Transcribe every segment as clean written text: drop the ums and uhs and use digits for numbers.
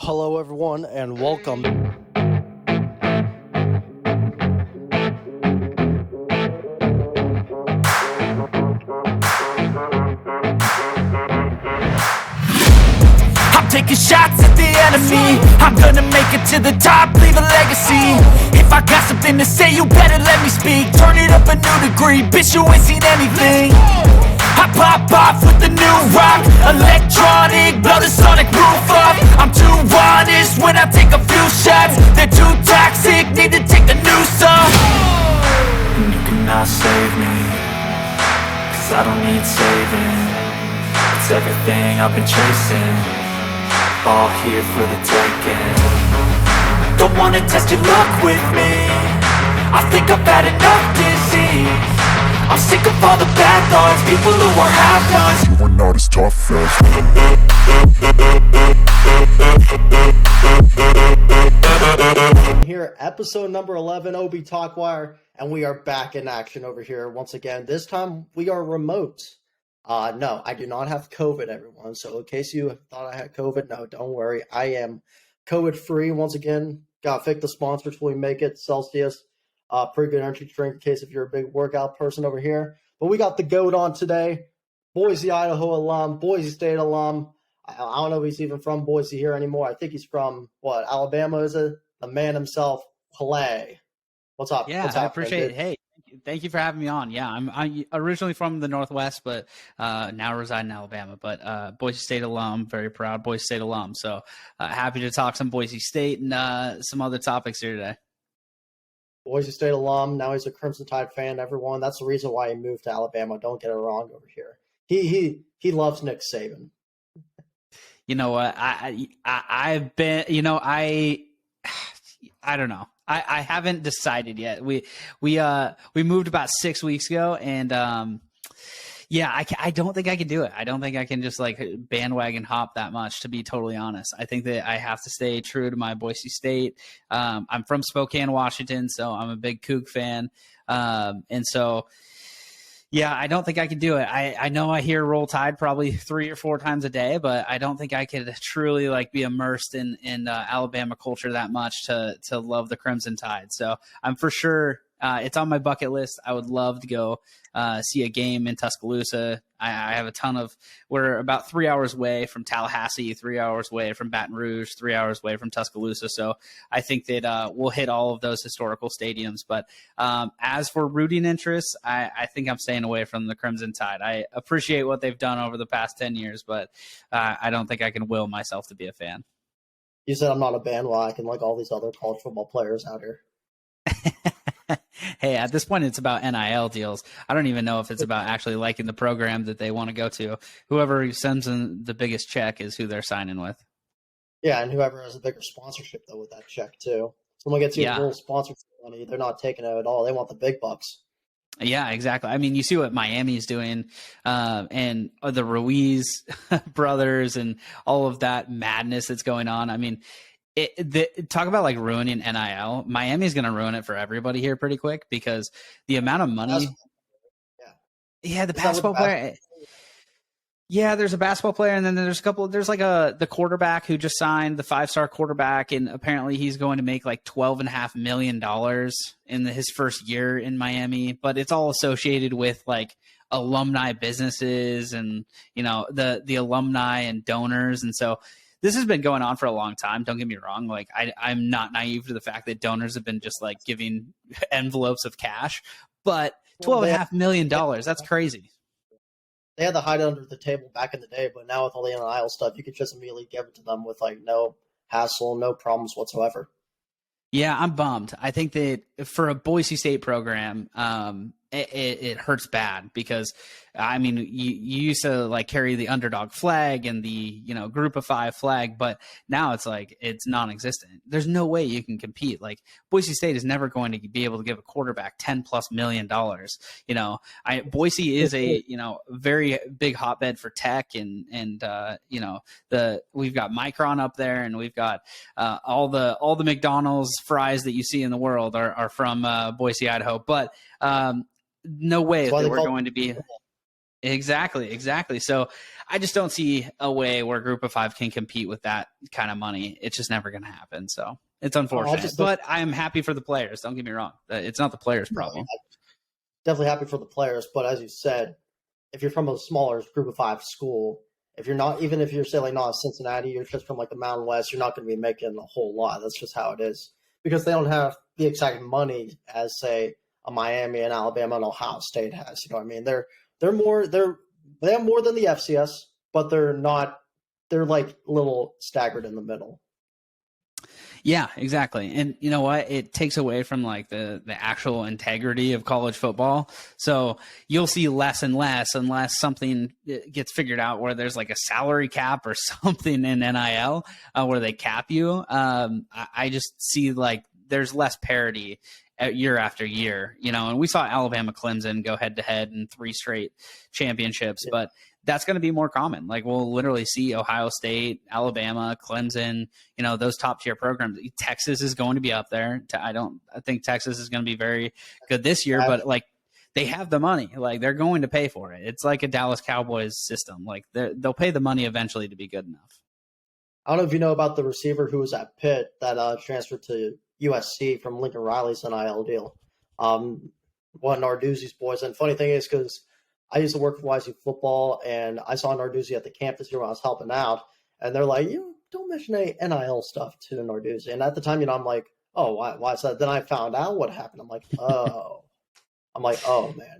Hello, everyone, and welcome. I'm taking shots at the enemy. I'm gonna make it to the top, leave a legacy. If I got something to say, you better let me speak. Turn it up a new degree, bitch, you ain't seen anything. I pop off with the new rock, electronic, blow the sonic roof up. I'm too honest when I take a few shots. They're too toxic, need to take the noose off. And you cannot save me, cause I don't need saving. It's everything I've been chasing, all here for the taking. Don't wanna test your luck with me, I think I've had enough disease. I'm sick of all the bad thoughts, people who are half-nots. You are not as tough as Here, episode number 11, OB Talkwire, and we are back in action over here once again. This time, we are remote. No, I do not have COVID, everyone. So in case you thought I had COVID, no, don't worry. I am COVID-free once again. Got Fick the sponsor till we make it. Celsius. Pretty good energy drink in case if you're a big workout person over here. But we got the GOAT on today. Boise, Idaho alum, Boise State alum. I don't know if he's even from Boise here anymore. I think he's from, Alabama is it? The man himself, Clay. What's up? Yeah, What's I up, appreciate dude? it. Hey, thank you for having me on. Yeah, I'm originally from the Northwest, but now reside in Alabama. But Boise State alum, very proud Boise State alum. So happy to talk some Boise State and some other topics here today. Boise State alum. Now he's a Crimson Tide fan. Everyone, that's the reason why he moved to Alabama. Don't get it wrong over here. He loves Nick Saban. You know what? I've been. You know, I don't know. I haven't decided yet. We moved about 6 weeks ago, and yeah, I don't think I can do it. I don't think I can just like bandwagon hop that much, to be totally honest. I think that I have to stay true to my Boise State. I'm from Spokane, Washington, so I'm a big Coug fan. And so, yeah, I don't think I can do it. I know I hear Roll Tide probably 3 or 4 times a day, but I don't think I could truly like be immersed in Alabama culture that much to love the Crimson Tide. So I'm for sure. It's on my bucket list. I would love to go see a game in Tuscaloosa. I have a ton of – we're about 3 hours away from Tallahassee, 3 hours away from Baton Rouge, 3 hours away from Tuscaloosa. So I think that we'll hit all of those historical stadiums. But as for rooting interests, I think I'm staying away from the Crimson Tide. I appreciate what they've done over the past 10 years, but I don't think I can will myself to be a fan. You said I'm not a bandwagon like all these other college football players out here. Hey, at this point, it's about NIL deals. I don't even know if it's about actually liking the program that they want to go to. Whoever sends in the biggest check is who they're signing with. Yeah, and whoever has a bigger sponsorship, though, with that check, too. Someone gets you a little sponsorship money, they're not taking it at all. They want the big bucks. Yeah, exactly. I mean, you see what Miami's doing and the Ruiz brothers and all of that madness that's going on. I mean, talk about like ruining NIL. Miami's going to ruin it for everybody here pretty quick because the amount of money. Yeah, the basketball player. Yeah, there's a basketball player, and then there's a couple. There's like the quarterback who just signed, the 5-star quarterback, and apparently he's going to make like $12.5 million in his first year in Miami. But it's all associated with like alumni businesses and the alumni and donors, and so. This has been going on for a long time. Don't get me wrong. Like I'm not naive to the fact that donors have been just like giving envelopes of cash, but $12.5 million, that's crazy. They had to hide it under the table back in the day, but now with all the NIL stuff, you could just immediately give it to them with like no hassle, no problems whatsoever. Yeah, I'm bummed. I think that for a Boise State program, it hurts bad because, I mean, you used to like carry the underdog flag and the, group of 5 flag, but now it's like it's non-existent. There's no way you can compete. Like Boise State is never going to be able to give a quarterback $10+ million. Boise is a, very big hotbed for tech and we've got Micron up there and we've got all the McDonald's fries that you see in the world are from Boise, Idaho, but no way that we're going to be. Exactly. So I just don't see a way where Group of Five can compete with that kind of money. It's just never going to happen. So it's unfortunate, but I'm happy for the players. Don't get me wrong. It's not the players' problem. Definitely happy for the players. But as you said, if you're from a smaller Group of Five school, if you're not, even if you're say like not Cincinnati, you're just from like the Mountain West, you're not going to be making a whole lot. That's just how it is, because they don't have the exact money as say a Miami and Alabama and Ohio State has. You know what I mean? They have more than the FCS, but they're like a little staggered in the middle. Yeah, exactly. And you know what? It takes away from like the actual integrity of college football. So you'll see less and less unless something gets figured out where there's like a salary cap or something in NIL where they cap you. I just see like there's less parity year after year, and we saw Alabama Clemson go head to head in 3 straight championships, but that's going to be more common. Like we'll literally see Ohio State, Alabama, Clemson, those top tier programs. Texas is going to be up there. I think Texas is going to be very good this year, but like they have the money, like they're going to pay for it. It's like a Dallas Cowboys system. Like they'll pay the money eventually to be good enough. I don't know if you know about the receiver who was at Pitt that transferred to USC from Lincoln Riley's NIL deal. One of Narduzzi's boys. And funny thing is, because I used to work for YSU football, and I saw Narduzzi at the campus here when I was helping out, and they're like, don't mention any NIL stuff to Narduzzi. And at the time, I'm like, oh, why is that? Then I found out what happened. I'm like, oh. Man,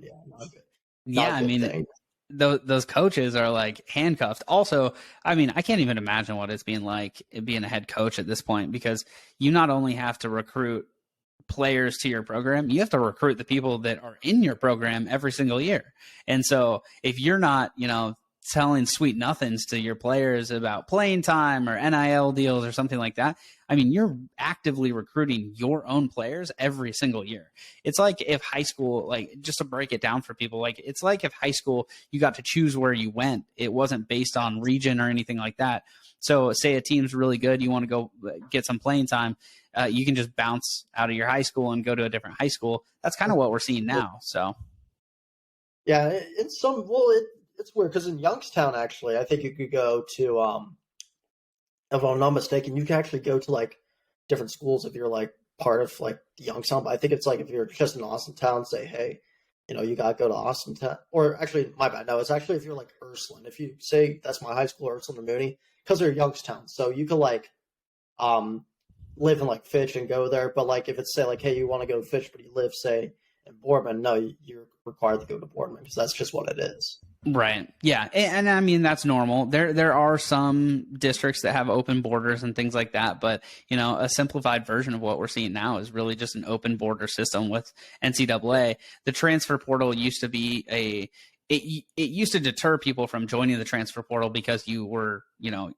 yeah, not good. Yeah, I mean, those coaches are like handcuffed. Also, I mean, I can't even imagine what it's being like being a head coach at this point, because you not only have to recruit players to your program, you have to recruit the people that are in your program every single year. And so if you're not, telling sweet nothings to your players about playing time or NIL deals or something like that, I mean, you're actively recruiting your own players every single year. It's like if high school, like just to break it down for people, like it's like if high school, you got to choose where you went. It wasn't based on region or anything like that. So say a team's really good, you want to go get some playing time, you can just bounce out of your high school and go to a different high school. That's kind of what we're seeing now. So, yeah, it's weird because in Youngstown, actually, I think you could go to, if I'm not mistaken, you can actually go to like different schools if you're like part of like Youngstown. But I think it's like if you're just in Austintown, say, hey, you got to go to Austintown. Or actually, my bad. No, it's actually if you're like Ursuline. If you say that's my high school, Ursuline or Mooney, because they're Youngstown. So you could like live in like Fitch and go there. But like if it's say like, hey, you want to go to Fitch, but you live, say, in Boardman, no, you're required to go to Boardman because that's just what it is. Right. Yeah. And I mean, that's normal. There are some districts that have open borders and things like that. But, a simplified version of what we're seeing now is really just an open border system with NCAA. The transfer portal used to be it used to deter people from joining the transfer portal because you were,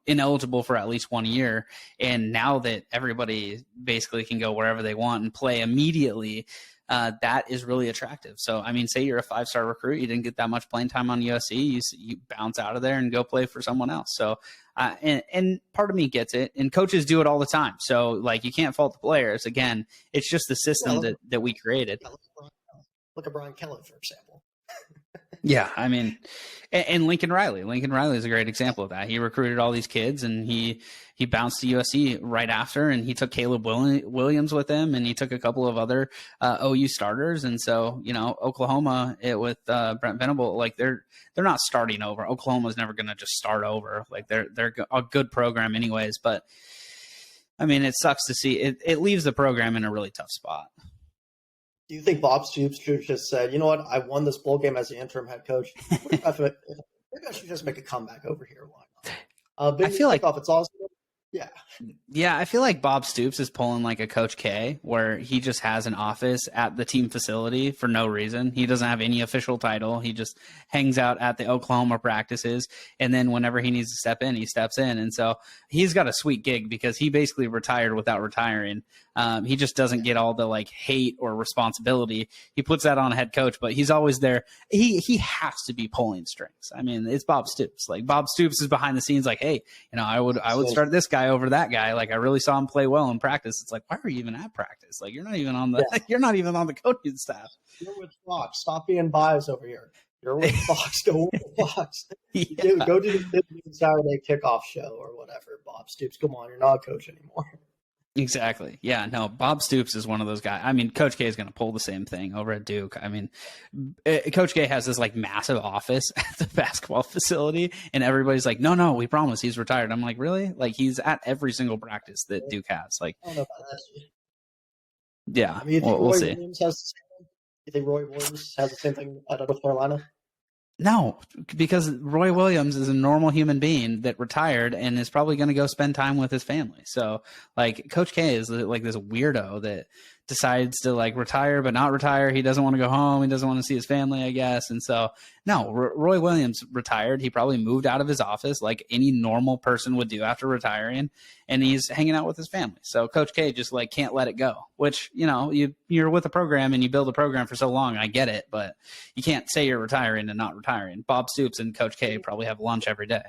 ineligible for at least 1 year. And now that everybody basically can go wherever they want and play immediately, that is really attractive. So, I mean, say you're a 5-star recruit, you didn't get that much playing time on USC, you bounce out of there and go play for someone else. So, and part of me gets it, and coaches do it all the time. So, like, you can't fault the players. Again, it's just the system that we created. Look at Brian Kelly, for example. Yeah, I mean, and Lincoln Riley. Lincoln Riley is a great example of that. He recruited all these kids, and he bounced to USC right after, and he took Caleb Williams with him, and he took a couple of other OU starters. And so, Oklahoma with Brent Venable, like they're not starting over. Oklahoma's never going to just start over. Like they're a good program anyways. But I mean, it sucks to see it leaves the program in a really tough spot. Do you think Bob Stoops should just said, you know what, I won this bowl game as the interim head coach. Maybe I should just make a comeback over here. Why not? I feel like it's awesome. Yeah, I feel like Bob Stoops is pulling like a Coach K, where he just has an office at the team facility for no reason. He doesn't have any official title. He just hangs out at the Oklahoma practices, and then whenever he needs to step in, he steps in. And so he's got a sweet gig because he basically retired without retiring. He just doesn't get all the like hate or responsibility. He puts that on a head coach, but he's always there. He has to be pulling strings. I mean, it's Bob Stoops. Like Bob Stoops is behind the scenes, like, hey, I would start this guy over that guy. Like I really saw him play well in practice. It's like, why are you even at practice? Like you're not even on the you're not even on the coaching staff. You're with Fox. Stop being biased over here. You're with Fox. Go with Fox. Yeah. Go do the Saturday kickoff show or whatever. Bob Stoops, come on, you're not a coach anymore. Exactly. Yeah, no, Bob Stoops is one of those guys. I mean, Coach K is going to pull the same thing over at Duke. I mean, Coach K has this like massive office at the basketball facility, and everybody's like, no, we promise he's retired. I'm like, really? Like, he's at every single practice that Duke has. Like, I don't know about that. yeah, I mean, we'll see. Williams has the same thing? You think Roy Williams has the same thing at North Carolina? No, because Roy Williams is a normal human being that retired and is probably going to go spend time with his family. So, like, Coach K is like this weirdo that decides to like retire but not retire. He doesn't want to go home. He doesn't want to see his family, I guess. And so, no, Roy Williams retired. He probably moved out of his office like any normal person would do after retiring, and he's hanging out with his family. So Coach K just like can't let it go, which, you know, you're with a program and you build a program for so long. I get it, but you can't say you're retiring and not retiring. Bob Stoops and Coach K probably have lunch every day.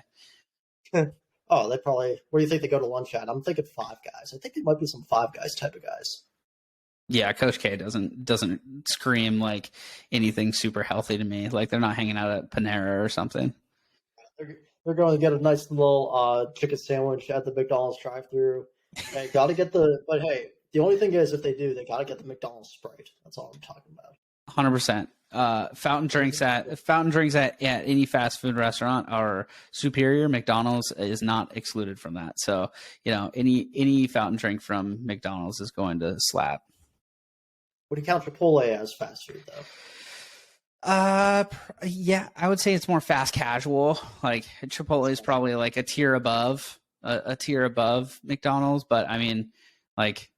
Oh, they probably. Where do you think they go to lunch at? I'm thinking Five Guys. I think it might be some Five Guys type of guys. Yeah, Coach K doesn't scream like anything super healthy to me. Like they're not hanging out at Panera or something. They're going to get a nice little chicken sandwich at the McDonald's drive-through. They got to get but hey, the only thing is if they do, they got to get the McDonald's Sprite. That's all I'm talking about. 100%. Fountain drinks at any fast food restaurant are superior. McDonald's is not excluded from that. So, you know, any fountain drink from McDonald's is going to slap. What do you count Chipotle as fast food, though? Yeah, I would say it's more fast casual. Like Chipotle is probably like a tier above McDonald's. But I mean, like,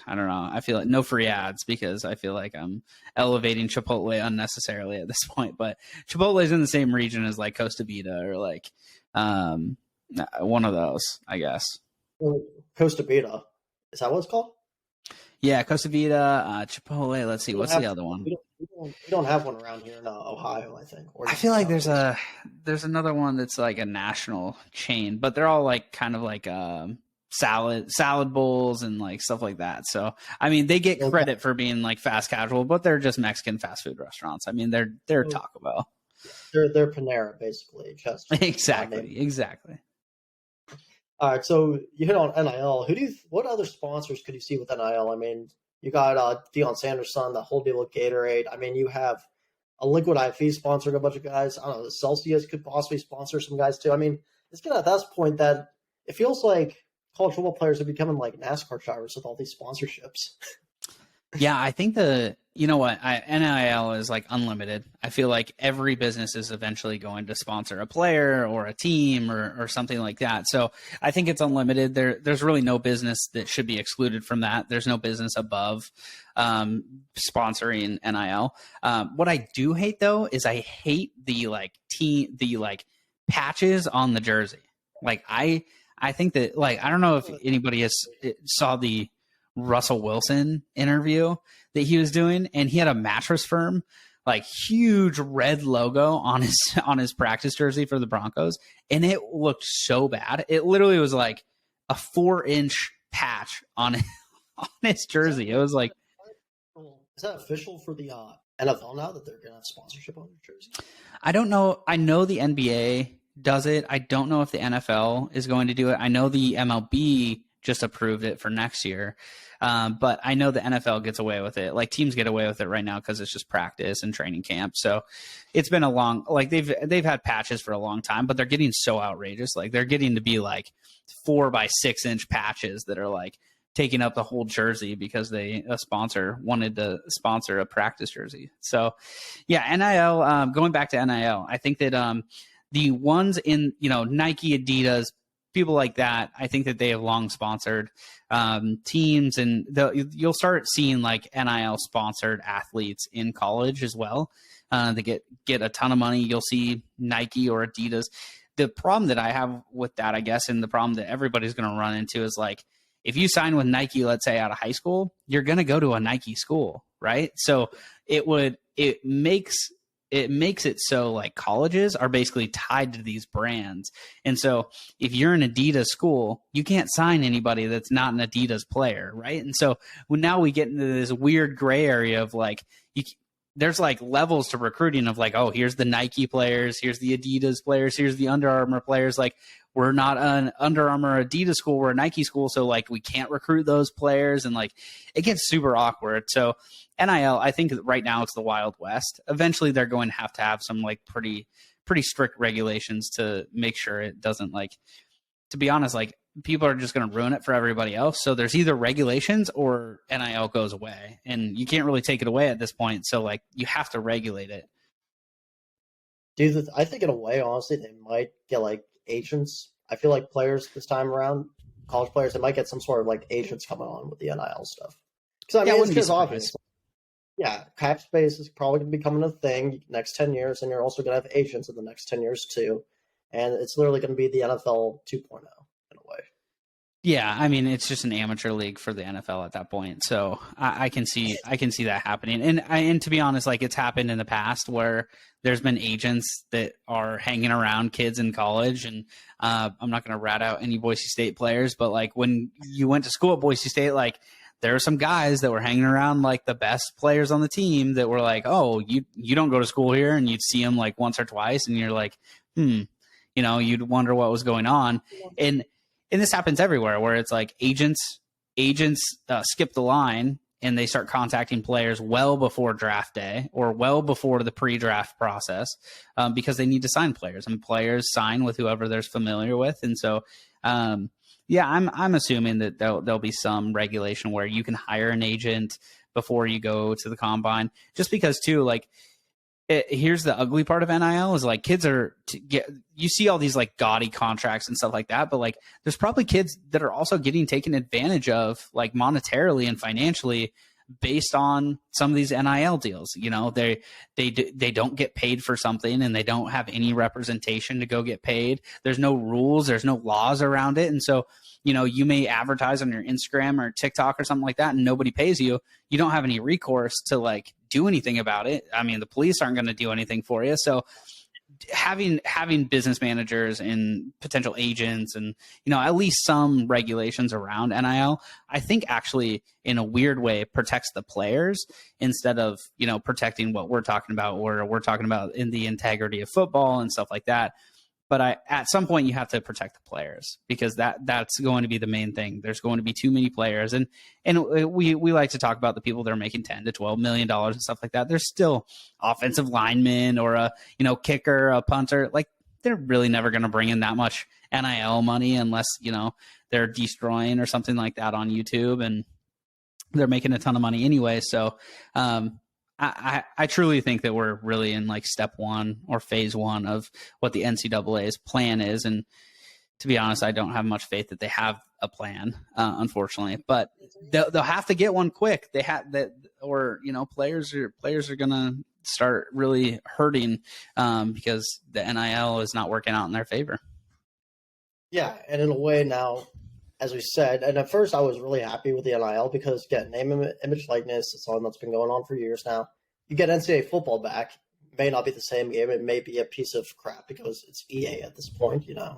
I don't know. I feel like no free ads because I feel like I'm elevating Chipotle unnecessarily at this point. But Chipotle is in the same region as like Costa Vida or like one of those, I guess. Costa Vida. Is that what it's called? Yeah, Costa Vida, Chipotle. Let's see, what's the other one? We don't have one around here in Ohio, I think. I feel like there's another one that's like a national chain, but they're all like kind of like salad bowls and like stuff like that. So I mean, they get credit for being like fast casual, but they're just Mexican fast food restaurants. I mean, they're Taco Bell. They're Panera basically. Just exactly. All right, so you hit on NIL. What other sponsors could you see with NIL? I mean, you got Deion Sanders' son, the whole deal with Gatorade. I mean, you have a Liquid IV sponsoring a bunch of guys. I don't know, Celsius could possibly sponsor some guys too. I mean, it's getting at that point that it feels like college football players are becoming like NASCAR drivers with all these sponsorships. Yeah, I think NIL is like unlimited. I feel like every business is eventually going to sponsor a player or a team or something like that. So I think it's unlimited. There's really no business that should be excluded from that. There's no business above sponsoring NIL. What I do hate though is I hate the patches on the jersey. Like I think that like I don't know if anybody saw the Russell Wilson interview that he was doing, and he had a Mattress Firm like huge red logo on his practice jersey for the Broncos, and it looked so bad. It literally was like a 4-inch patch on his jersey. It was like, is that official for the NFL now that they're gonna have sponsorship on their jersey? I don't know. I know the NBA does it. I don't know if the NFL is going to do it. I know the MLB just approved it for next year. But I know the NFL gets away with it. Like teams get away with it right now because it's just practice and training camp. So it's been they've had patches for a long time, but they're getting so outrageous. Like they're getting to be like 4 by 6 inch patches that are like taking up the whole jersey because a sponsor wanted to sponsor a practice jersey. So yeah, NIL, going back to NIL, I think that the ones in, Nike, Adidas, people like that, I think that they have long sponsored teams, and you'll start seeing like NIL sponsored athletes in college as well. They get a ton of money. You'll see Nike or Adidas. The problem that I have with that, I guess, and the problem that everybody's going to run into is like, if you sign with Nike, let's say out of high school, you're going to go to a Nike school, right? So it makes it so like colleges are basically tied to these brands. And so if you're an Adidas school, you can't sign anybody that's not an Adidas player, right? And so now we get into this weird gray area of like, there's like levels to recruiting of like, oh, here's the Nike players, here's the Adidas players, here's the Under Armour players. Like, we're not an Under Armour Adidas school, we're a Nike school, so like we can't recruit those players, and like it gets super awkward. So NIL, I think right now it's the Wild West. Eventually they're going to have some like pretty strict regulations to make sure it doesn't, like, to be honest, like people are just going to ruin it for everybody else. So there's either regulations or NIL goes away, and you can't really take it away at this point. So like you have to regulate it. Dude, I think in a way, honestly, they might get like agents. I feel like players this time around, college players, they might get some sort of like agents coming on with the NIL stuff. Because I mean, it's just obvious. Yeah, cap space is probably going to be becoming a thing next 10 years, and you're also going to have agents in the next 10 years too. And it's literally going to be the NFL 2.0 in a way. Yeah, I mean, it's just an amateur league for the NFL at that point. So I can see that happening. And to be honest, like it's happened in the past where there's been agents that are hanging around kids in college. And I'm not going to rat out any Boise State players, but like when you went to school at Boise State, like there are some guys that were hanging around like the best players on the team that were like, oh, you don't go to school here, and you'd see them like once or twice, and you're like, you'd wonder what was going on. And this happens everywhere where it's like agents skip the line and they start contacting players well before draft day or well before the pre-draft process because they need to sign players, and players sign with whoever they're familiar with. And so, I'm assuming that there'll be some regulation where you can hire an agent before you go to the combine, just because too, like, here's the ugly part of NIL is like kids you see all these like gaudy contracts and stuff like that, but like there's probably kids that are also getting taken advantage of like monetarily and financially based on some of these NIL deals. They don't get paid for something, and they don't have any representation to go get paid. There's no rules, there's no laws around it. And so, you may advertise on your Instagram or TikTok or something like that, and nobody pays you. You don't have any recourse to like do anything about it. I mean, the police aren't going to do anything for you. So having business managers and potential agents and, at least some regulations around NIL, I think actually in a weird way protects the players instead of, protecting what we're talking about, or we're talking about in the integrity of football and stuff like that. But at some point you have to protect the players, because that's going to be the main thing. There's going to be too many players, and we like to talk about the people that are making $10 to $12 million and stuff like that. There's still offensive linemen or a kicker, a punter. Like they're really never going to bring in that much NIL money unless they're destroying or something like that on YouTube, and they're making a ton of money anyway. So I truly think that we're really in like step one or phase one of what the NCAA's plan is. And to be honest, I don't have much faith that they have a plan, unfortunately, but they'll have to get one quick. They have that, or, players are going to start really hurting because the NIL is not working out in their favor. Yeah. And in a way now, as we said, and at first I was really happy with the NIL because, again, name, image, likeness, it's something that's been going on for years now. You get NCAA football back, it may not be the same game. It may be a piece of crap because it's EA at this point, EA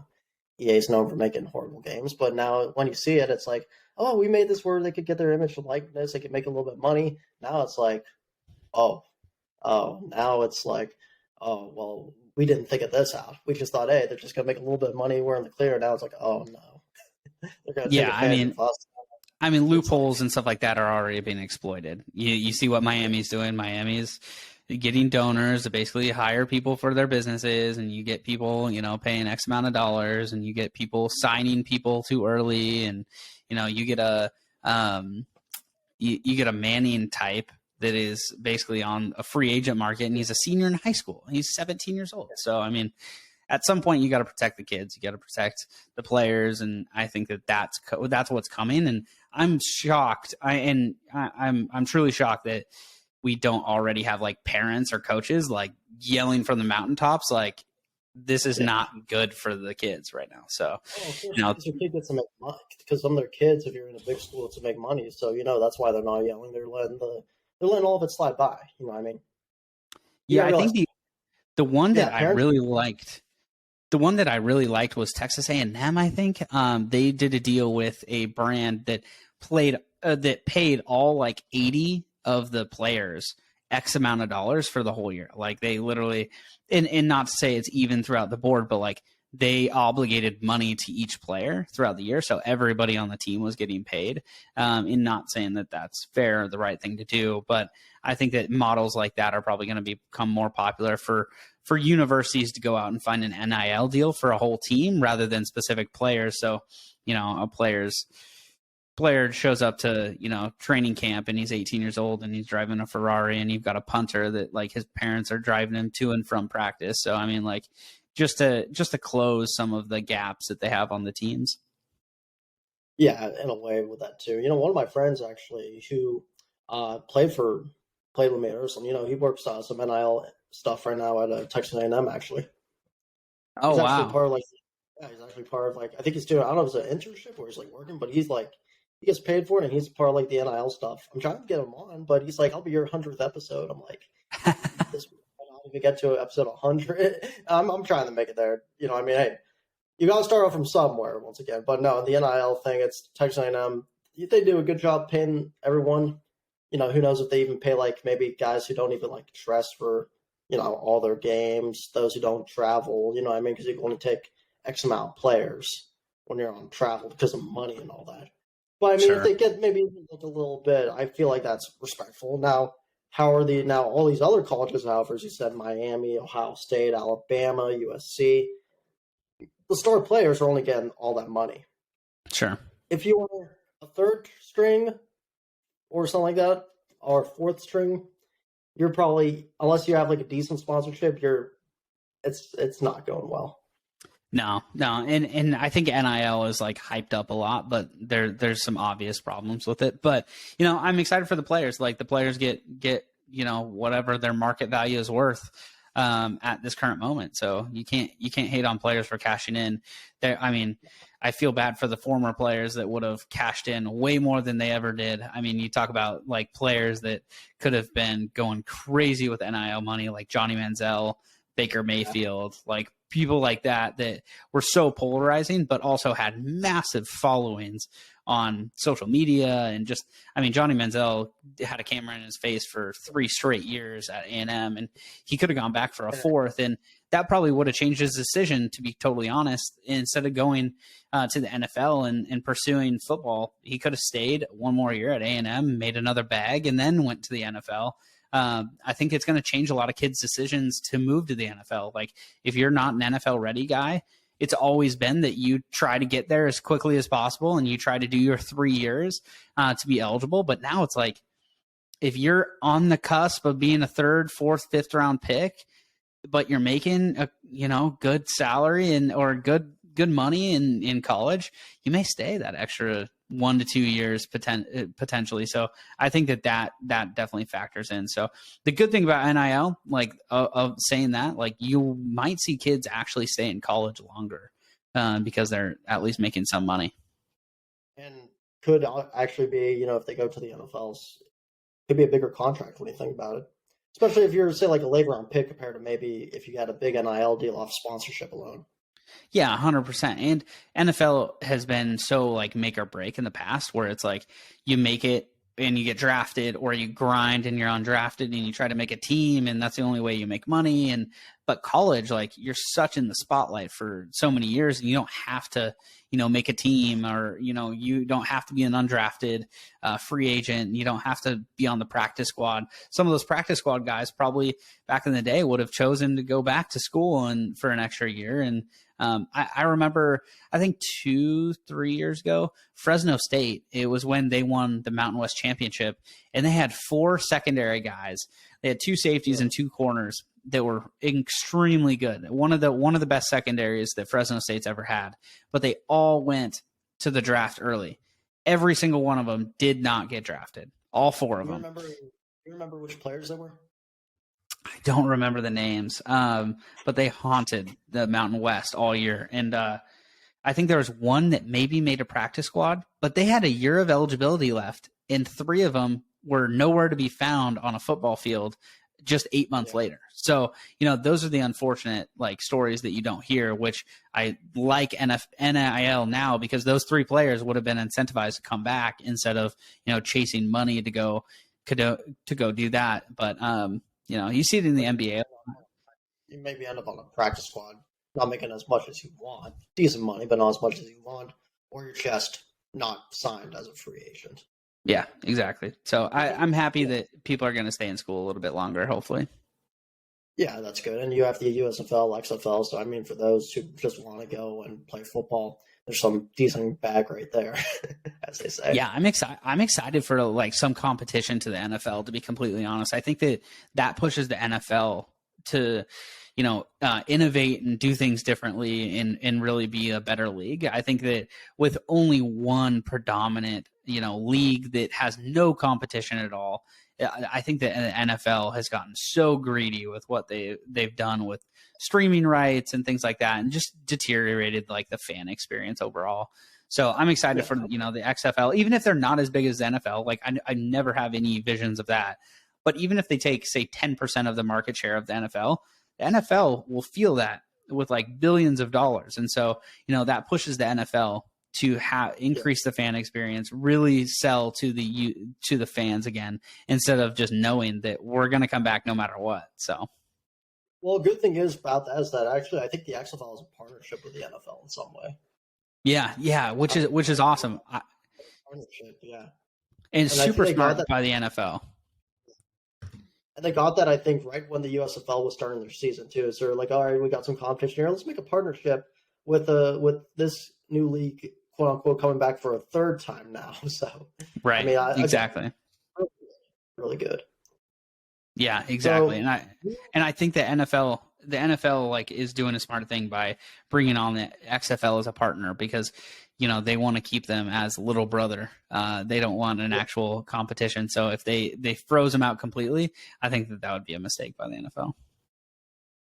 is known for making horrible games. But now when you see it, it's like, oh, we made this where they could get their image and likeness. They could make a little bit of money. Now it's like, now it's like, oh, well, we didn't think of this out. We just thought, hey, they're just going to make a little bit of money. We're in the clear. Now it's like, oh, no. I mean, loopholes and stuff like that are already being exploited. You see what Miami's doing. Miami's getting donors to basically hire people for their businesses, and you get people, paying X amount of dollars, and you get people signing people too early, and you get a you get a Manning type that is basically on a free agent market, and he's a senior in high school. He's 17 years old. So I mean, at some point you got to protect the kids, you got to protect the players. And I think that's what's coming. And I'm shocked. I'm truly shocked that we don't already have like parents or coaches like yelling from the mountaintops, like this is not good for the kids right now. So, your kid gets to make money because some of their kids, if you're in a big school, to make money. So, that's why they're not yelling. They're letting all of it slide by. You know what I mean? Yeah. I think the one that I really liked, was Texas A&M. I think they did a deal with a brand that paid all like 80 of the players X amount of dollars for the whole year. Like they literally, and not to say it's even throughout the board, but like they obligated money to each player throughout the year. So everybody on the team was getting paid. And not saying that that's fair or the right thing to do, but I think that models like that are probably going to become more popular for universities to go out and find an NIL deal for a whole team rather than specific players. So, a player shows up to, training camp and he's 18 years old and he's driving a Ferrari, and you've got a punter that like his parents are driving him to and from practice. So, I mean, like just to close some of the gaps that they have on the teams. Yeah, in a way with that too. One of my friends actually who played with me at Ursuline, he works some NIL stuff right now at Texas A&M actually. Oh, he's wow. Actually part of he's actually part of I think he's doing, I don't know if it's an internship or he's like working, but he's like, he gets paid for it and he's part of the NIL stuff. I'm trying to get him on, but he's like, I'll be your 100th episode. I'm like, this I don't even get to episode 100. I'm trying to make it there. I mean, hey, you got to start off from somewhere once again. But no, the NIL thing, it's Texas A&M. They do a good job paying everyone. Who knows if they even pay maybe guys who don't even dress for, all their games, those who don't travel, what I mean? Because you can only take X amount of players when you're on travel because of money and all that. But I mean, Sure. If they get maybe a little bit, I feel like that's respectful. Now, how are all these other colleges, however, as you said, Miami, Ohio State, Alabama, USC, the star players are only getting all that money. Sure. If you are a third string or something like that, or fourth string, you're probably, unless you have a decent sponsorship, it's not going well. No, and I think NIL is hyped up a lot, but there's some obvious problems with it. But I'm excited for the players. The players get whatever their market value is worth at this current moment. So you can't hate on players for cashing in. I mean, I feel bad for the former players that would have cashed in way more than they ever did. I mean, you talk about players that could have been going crazy with NIL money, like Johnny Manziel, Baker Mayfield, people like that were so polarizing, but also had massive followings on social media. And just, I mean, Johnny Manziel had a camera in his face for 3 straight years at A&M, and he could have gone back for a 4th. And that probably would have changed his decision, to be totally honest. Instead of going to the NFL and pursuing football, he could have stayed 1 more year at A&M, made another bag, and then went to the NFL. I think it's going to change a lot of kids' decisions to move to the NFL. If you're not an NFL ready guy, it's always been that you try to get there as quickly as possible and you try to do your 3 years to be eligible. But now it's if you're on the cusp of being a 3rd, 4th, 5th round pick, but you're making a good salary or good money in college, you may stay that extra 1 to 2 years potentially. So I think that definitely factors in. So the good thing about NIL, of saying that, you might see kids actually stay in college longer because they're at least making some money. And could actually be, if they go to the NFLs, could be a bigger contract when you think about it. Especially if you're, say, a late round pick compared to maybe if you had a big NIL deal off sponsorship alone. Yeah, 100%. And NFL has been so make or break in the past, where it's you make it and you get drafted, or you grind and you're undrafted and you try to make a team, and that's the only way you make money. But college, you're such in the spotlight for so many years, and you don't have to, make a team, or, you don't have to be an undrafted free agent. You don't have to be on the practice squad. Some of those practice squad guys probably back in the day would have chosen to go back to school and for an extra year. And I remember, I think 2-3 years ago, Fresno State, it was when they won the Mountain West Championship, and they had 4 secondary guys. They had 2 safeties and 2 corners that were extremely good. One of the best secondaries that Fresno State's ever had, but they all went to the draft early. Every single one of them did not get drafted. All 4 of them. You remember which players they were? I don't remember the names, but they haunted the Mountain West all year. And I think there was one that maybe made a practice squad, but they had a year of eligibility left, and 3 of them were nowhere to be found on a football field just 8 months later. So, those are the unfortunate stories that you don't hear, which I like NIL now, because those 3 players would have been incentivized to come back instead of, chasing money to go to go do that. But you see it in the NBA. You maybe end up on a practice squad, not making as much as you want, decent money, but not as much as you want, or you're just not signed as a free agent. Yeah, exactly. So I'm happy that people are going to stay in school a little bit longer, hopefully. Yeah, that's good. And you have the USFL, XFL. So, I mean, for those who just want to go and play football, there's some decent bag right there, as they say. Yeah, I'm excited for like some competition to the NFL, to be completely honest. I think that pushes the NFL to, innovate and do things differently and really be a better league. I think that with only one predominant, league that has no competition at all, I think that the NFL has gotten so greedy with what they've done with streaming rights and things like that, and just deteriorated like the fan experience overall. So I'm excited for the XFL, even if they're not as big as the NFL. Like I never have any visions of that, but even if they take say 10% of the market share of the NFL will feel that with like billions of dollars, and so that pushes the NFL to increase the fan experience, really sell to the fans again, instead of just knowing that we're going to come back no matter what. So, well, a good thing is about that is that actually I think the XFL is a partnership with the NFL in some way. Yeah, which is awesome. Partnership, yeah, and super smart by the NFL. And they got that, I think, right when the USFL was starting their season too. So they're like, all right, we got some competition here. Let's make a partnership with this new league, quote unquote, coming back for a third time now. So right, I mean, exactly, really good. Yeah, exactly. So, and I think the NFL like is doing a smart thing by bringing on the XFL as a partner, because they want to keep them as little brother. They don't want an actual competition. So if they froze them out completely, I think that would be a mistake by the NFL.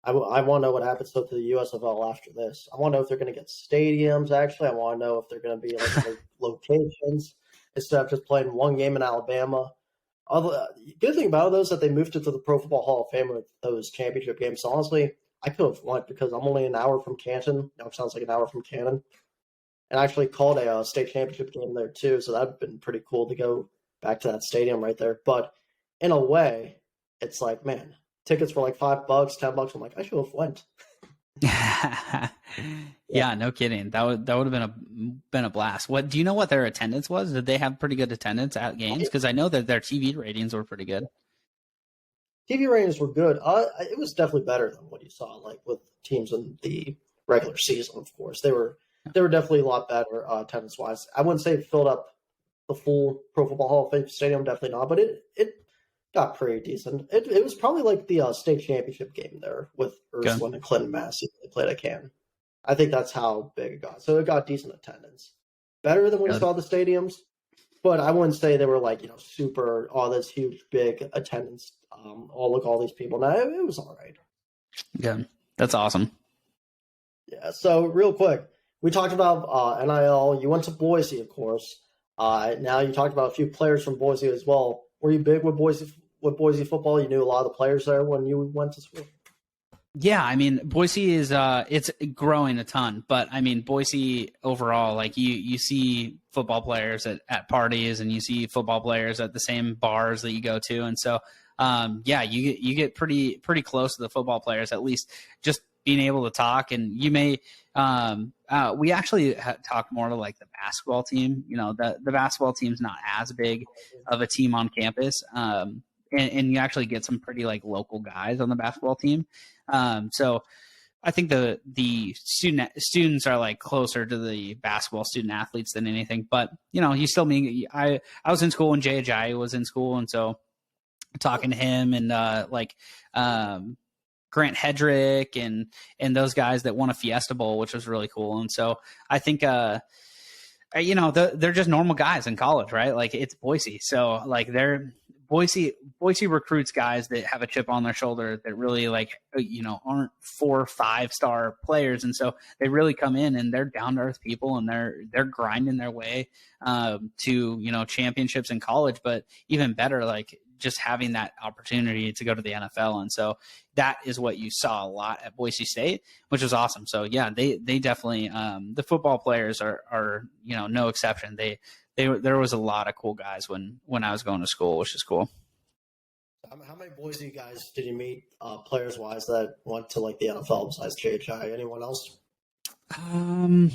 I want to know what happens to the USFL after this. I want to know if they're going to get stadiums, actually. I want to know if they're going to be like locations instead of just playing one game in Alabama. The good thing about those is that they moved it to the Pro Football Hall of Fame with those championship games. So honestly, I could have went because I'm only an hour from Canton. Now it sounds like an hour from Canton. And I actually called a state championship game there too. So that'd been pretty cool to go back to that stadium right there. But in a way, it's like, man, tickets were like $5, $10. I'm like, I should have went. Yeah, no kidding. That would have been a blast. What do you know what their attendance was? Did they have pretty good attendance at games? Because I know that their TV ratings were pretty good. TV ratings were good. It was definitely better than what you saw, like with teams in the regular season. Of course, they were definitely a lot better attendance wise. I wouldn't say it filled up the full Pro Football Hall of Fame stadium, definitely not, but it got pretty decent. It was probably like the state championship game there with Ursuline and Clinton, Mass. They played at Canton. I think that's how big it got. So it got decent attendance. Better than we saw the stadiums, but I wouldn't say they were like, super, this huge, big attendance. Look, all these people. No, it was all right. Yeah, that's awesome. Yeah, so real quick, we talked about NIL. You went to Boise, of course. Now you talked about a few players from Boise as well. Were you big with Boise football? You knew a lot of the players there when you went to school? Yeah, I mean, Boise is it's growing a ton, but I mean, Boise overall, like you see football players at parties, and you see football players at the same bars that you go to, and so you get pretty close to the football players, at least just being able to talk. And you may we actually talk more to like the basketball team. The basketball team's not as big of a team on campus, and you actually get some pretty like local guys on the basketball team. So I think the students are like closer to the basketball student athletes than anything, but you still mean, I was in school when Jay Ajayi was in school. And so talking to him and, Grant Hedrick and those guys that won a Fiesta Bowl, which was really cool. And so I think, they're just normal guys in college, right? Like it's Boise. So like Boise recruits guys that have a chip on their shoulder that really aren't 4 or 5 star players. And so they really come in and they're down to earth people, and they're grinding their way to, championships in college, but even better, like just having that opportunity to go to the NFL. And so that is what you saw a lot at Boise State, which was awesome. So yeah, they definitely, the football players are no exception. There was a lot of cool guys when I was going to school, which is cool. How many Boise guys did you meet, players wise, that went to like the NFL besides JHI? Anyone else? I'm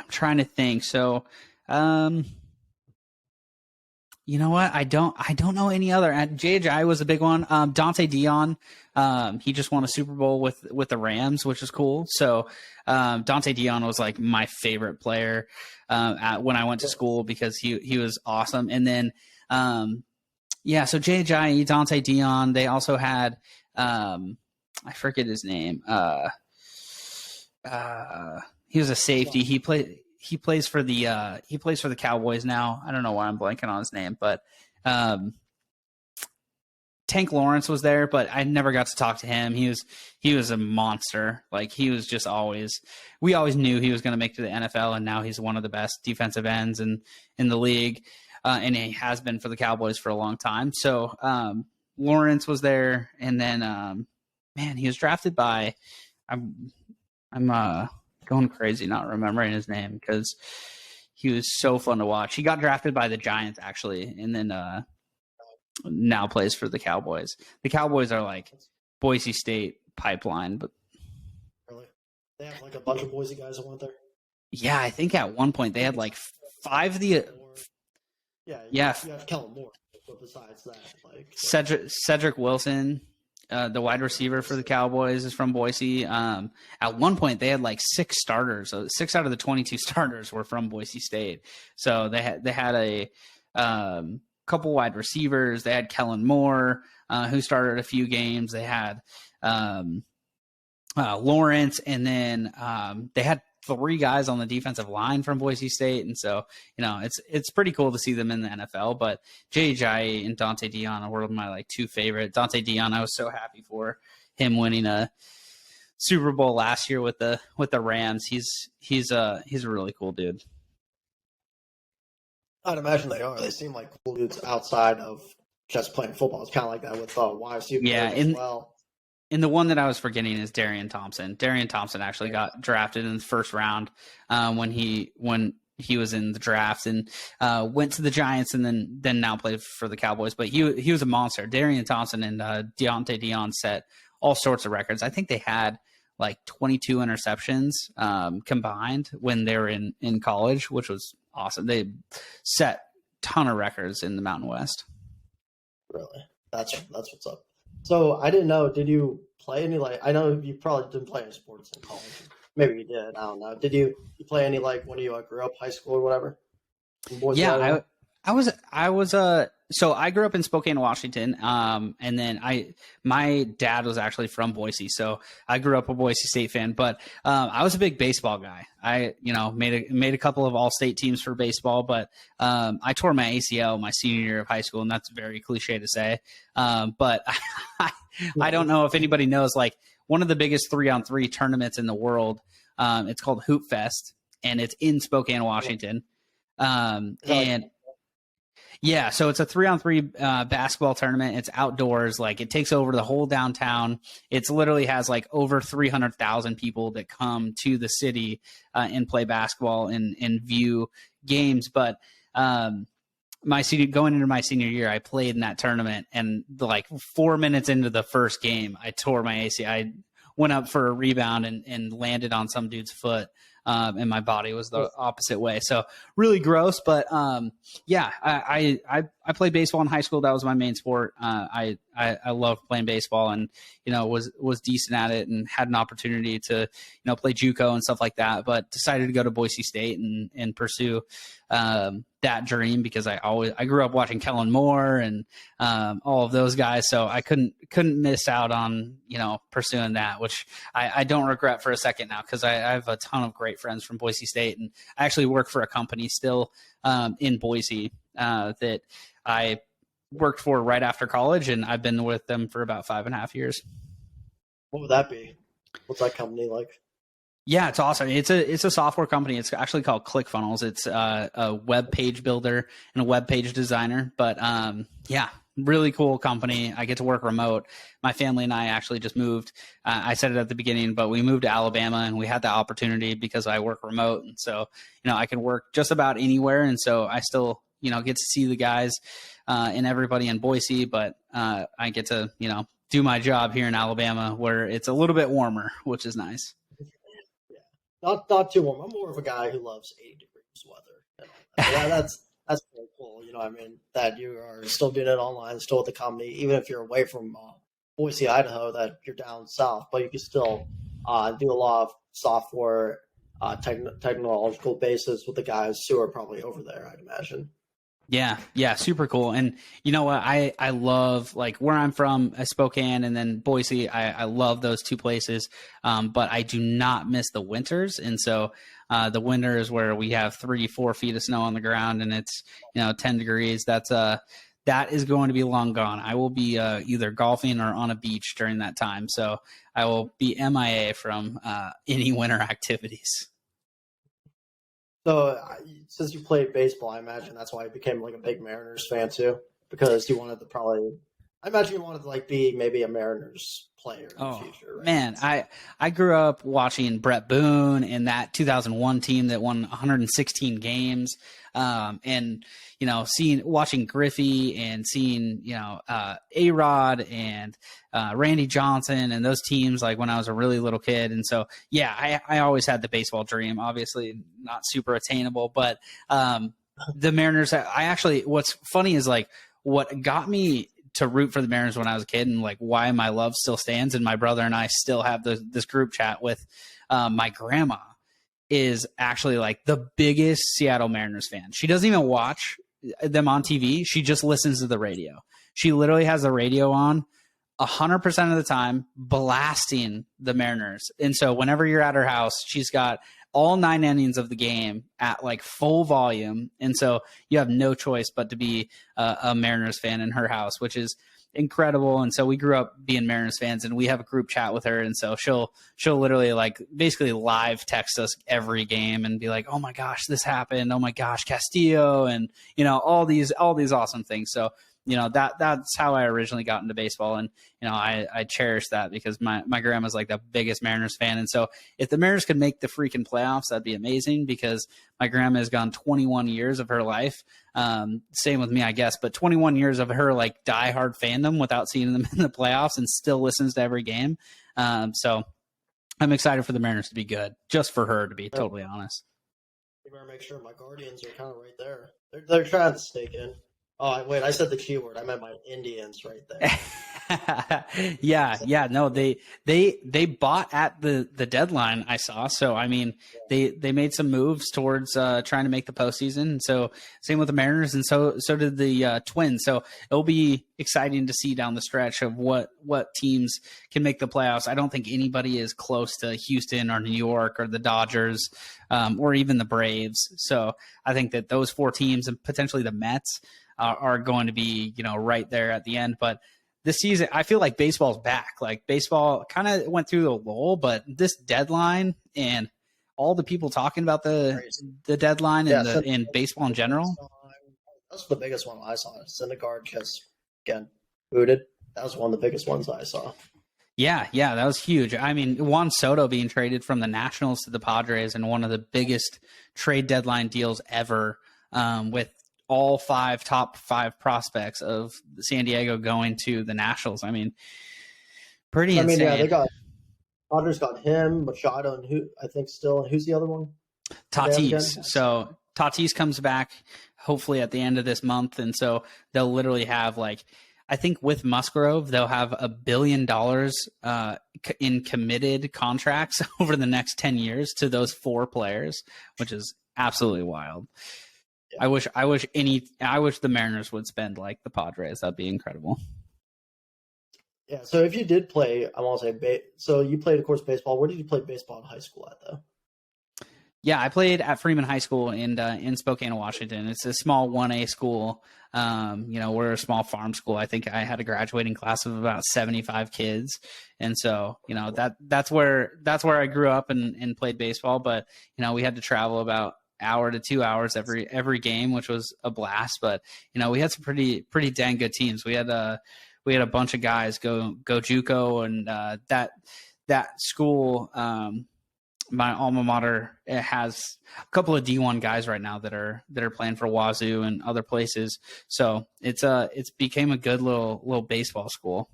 trying to think. So, you know what? I don't know any other. JHI was a big one. Dante Dion, he just won a Super Bowl with the Rams, which is cool. So, Dante Dion was like my favorite player when I went to school because he was awesome. And then, so JHI, Dante Dion. They also had, I forget his name. He was a safety. He plays for the Cowboys now. I don't know why I'm blanking on his name, but Tank Lawrence was there, but I never got to talk to him. He was a monster. Like he was just we always knew he was going to make it to the NFL, and now he's one of the best defensive ends in the league, and he has been for the Cowboys for a long time. So Lawrence was there, and then he was drafted by I'm going crazy not remembering his name because he was so fun to watch. He got drafted by the Giants actually, and then now plays for the Cowboys. The Cowboys are like Boise State pipeline, but Really? They have like a bunch of Boise guys that went there? yeah, I think at one point they had like 5 of the You have Kellen Moore, but besides that, like Cedric Wilson, the wide receiver for the Cowboys, is from Boise. At one point, they had like 6 starters. So 6 out of the 22 starters were from Boise State. So they had a couple wide receivers. They had Kellen Moore, who started a few games. They had Lawrence, and then they had 3 guys on the defensive line from Boise State. And so, it's pretty cool to see them in the NFL, but JJ and Dante Dion were my like 2 favorite. Dante Dion, I was so happy for him winning a Super Bowl last year with the Rams. He's a really cool dude. I'd imagine they are. They seem like cool dudes outside of just playing football. It's kind of like that with YSU as well. And the one that I was forgetting is Darian Thompson. Darian Thompson actually got drafted in the first round when he was in the draft, and went to the Giants, and then now plays for the Cowboys. But he was a monster. Darian Thompson and Deontay Dion set all sorts of records. I think they had like 22 interceptions combined when they were in college, which was awesome. They set a ton of records in the Mountain West. Really? That's what's up. So I didn't know, did you play any, like, I know you probably didn't play any sports in college. Maybe you did. I don't know. Did you play any, like, when you grew up, high school or whatever? Yeah, I was so I grew up in Spokane, Washington. And then my dad was actually from Boise, so I grew up a Boise State fan, but I was a big baseball guy. I made a couple of all-state teams for baseball, but I tore my ACL my senior year of high school, and that's very cliche to say. But I don't know if anybody knows, like, one of the biggest 3-on-3 tournaments in the world. It's called Hoop Fest, and it's in Spokane, Washington. Yeah, so it's a 3-on-3 basketball tournament. It's outdoors. Like, it takes over the whole downtown. It's literally has like over 300,000 people that come to the city and play basketball and view games. But going into my senior year, I played in that tournament, and like 4 minutes into the first game, I tore my ACL. I went up for a rebound and landed on some dude's foot. And my body was the opposite way. So really gross, but I played baseball in high school. That was my main sport. I loved playing baseball, and was decent at it, and had an opportunity to play JUCO and stuff like that. But decided to go to Boise State and pursue that dream, because I grew up watching Kellen Moore and all of those guys, so I couldn't miss out on pursuing that, which I don't regret for a second now, because I have a ton of great friends from Boise State, and I actually work for a company still in Boise that I worked for right after college, and I've been with them for about 5.5 years. What would that be? What's that company like? Yeah, it's awesome. It's a software company. It's actually called ClickFunnels. It's a web page builder and a web page designer. But really cool company. I get to work remote. My family and I actually just moved. I said it at the beginning, but we moved to Alabama, and we had the opportunity because I work remote. And so, I can work just about anywhere. And so I still get to see the guys and everybody in Boise, but I get to, do my job here in Alabama where it's a little bit warmer, which is nice. Yeah. Not too warm. I'm more of a guy who loves 80 degrees weather. Yeah, that's pretty cool. That you are still doing it online, still with the company, even if you're away from Boise, Idaho, that you're down south, but you can still do a lot of software, technological basis with the guys who are probably over there, I'd imagine. Yeah, super cool. And you know what? I love, like, where I'm from, Spokane, and then Boise. I love those two places, but I do not miss the winters. And so the winters where we have 3-4 feet of snow on the ground and it's 10 degrees. That is going to be long gone. I will be either golfing or on a beach during that time. So I will be MIA from any winter activities. So, since you played baseball, I imagine that's why you became like a big Mariners fan too, because you wanted to I imagine you wanted to like be maybe a Mariners player in the future. Right? Man, I grew up watching Brett Boone and that 2001 team that won 116 games, and watching Griffey and seeing A-Rod and Randy Johnson and those teams, like, when I was a really little kid. And so I always had the baseball dream. Obviously not super attainable, but the Mariners, what's funny is, like, what got me to root for the Mariners when I was a kid, and like why my love still stands, and my brother and I still have this group chat with my grandma, is actually like the biggest Seattle Mariners fan. She doesn't even watch them on TV. She just listens to the radio. She literally has the radio on 100% of the time, blasting the Mariners. And so whenever you're at her house, she's got all 9 innings of the game at like full volume. And so you have no choice but to be a Mariners fan in her house, which is incredible. And so we grew up being Mariners fans, and we have a group chat with her. And so she'll literally like basically live text us every game and be like, oh my gosh, this happened. Oh my gosh, Castillo. And, all these awesome things. So, that's how I originally got into baseball. And, I cherish that because my grandma's like the biggest Mariners fan. And so if the Mariners could make the freaking playoffs, that'd be amazing, because my grandma has gone 21 years of her life. Same with me, I guess, but 21 years of her like diehard fandom without seeing them in the playoffs, and still listens to every game. So I'm excited for the Mariners to be good, just for her, to be totally honest. You better make sure my Guardians are kind of right there. They're trying to stake in. Oh, wait, I said the Q word. I meant my Indians right there. Yeah. No, they bought at the deadline, I saw. So, I mean, they made some moves towards trying to make the postseason. So same with the Mariners, and so did the Twins. So it'll be exciting to see down the stretch of what teams can make the playoffs. I don't think anybody is close to Houston or New York or the Dodgers, or even the Braves. So I think that those 4 teams, and potentially the Mets, are going to be, right there at the end. But this season, I feel like baseball's back. Like, baseball kind of went through the lull, but this deadline and all the people talking about the deadline and baseball in general. That's the biggest one I saw. Syndergaard just, again, booted. That was one of the biggest ones I saw. Yeah, that was huge. I mean, Juan Soto being traded from the Nationals to the Padres, and one of the biggest trade deadline deals ever, with all top 5 prospects of San Diego going to the Nationals. I mean, pretty insane. Yeah, they got Padres got him, Machado, and who's the other one? Tatis. So Tatis comes back hopefully at the end of this month, and so they'll literally have, like, I think with Musgrove, they'll have $1 billion in committed contracts over the next 10 years to those 4 players, which is absolutely wild. Yeah. I wish the Mariners would spend like the Padres. That'd be incredible. Yeah. So if you did play, I want to say, so you played, of course, baseball. Where did you play baseball in high school at, though? Yeah, I played at Freeman High School in Spokane, Washington. It's a small 1A school. We're a small farm school. I think I had a graduating class of about 75 kids. And so, that's where I grew up and played baseball. But, we had to travel about hour to 2 hours every game, which was a blast. But, we had some pretty dang good teams. We had a bunch of guys go JUCO, and that school, my alma mater, it has a couple of D1 guys right now that are playing for Wazoo and other places. So it's became a good little baseball school.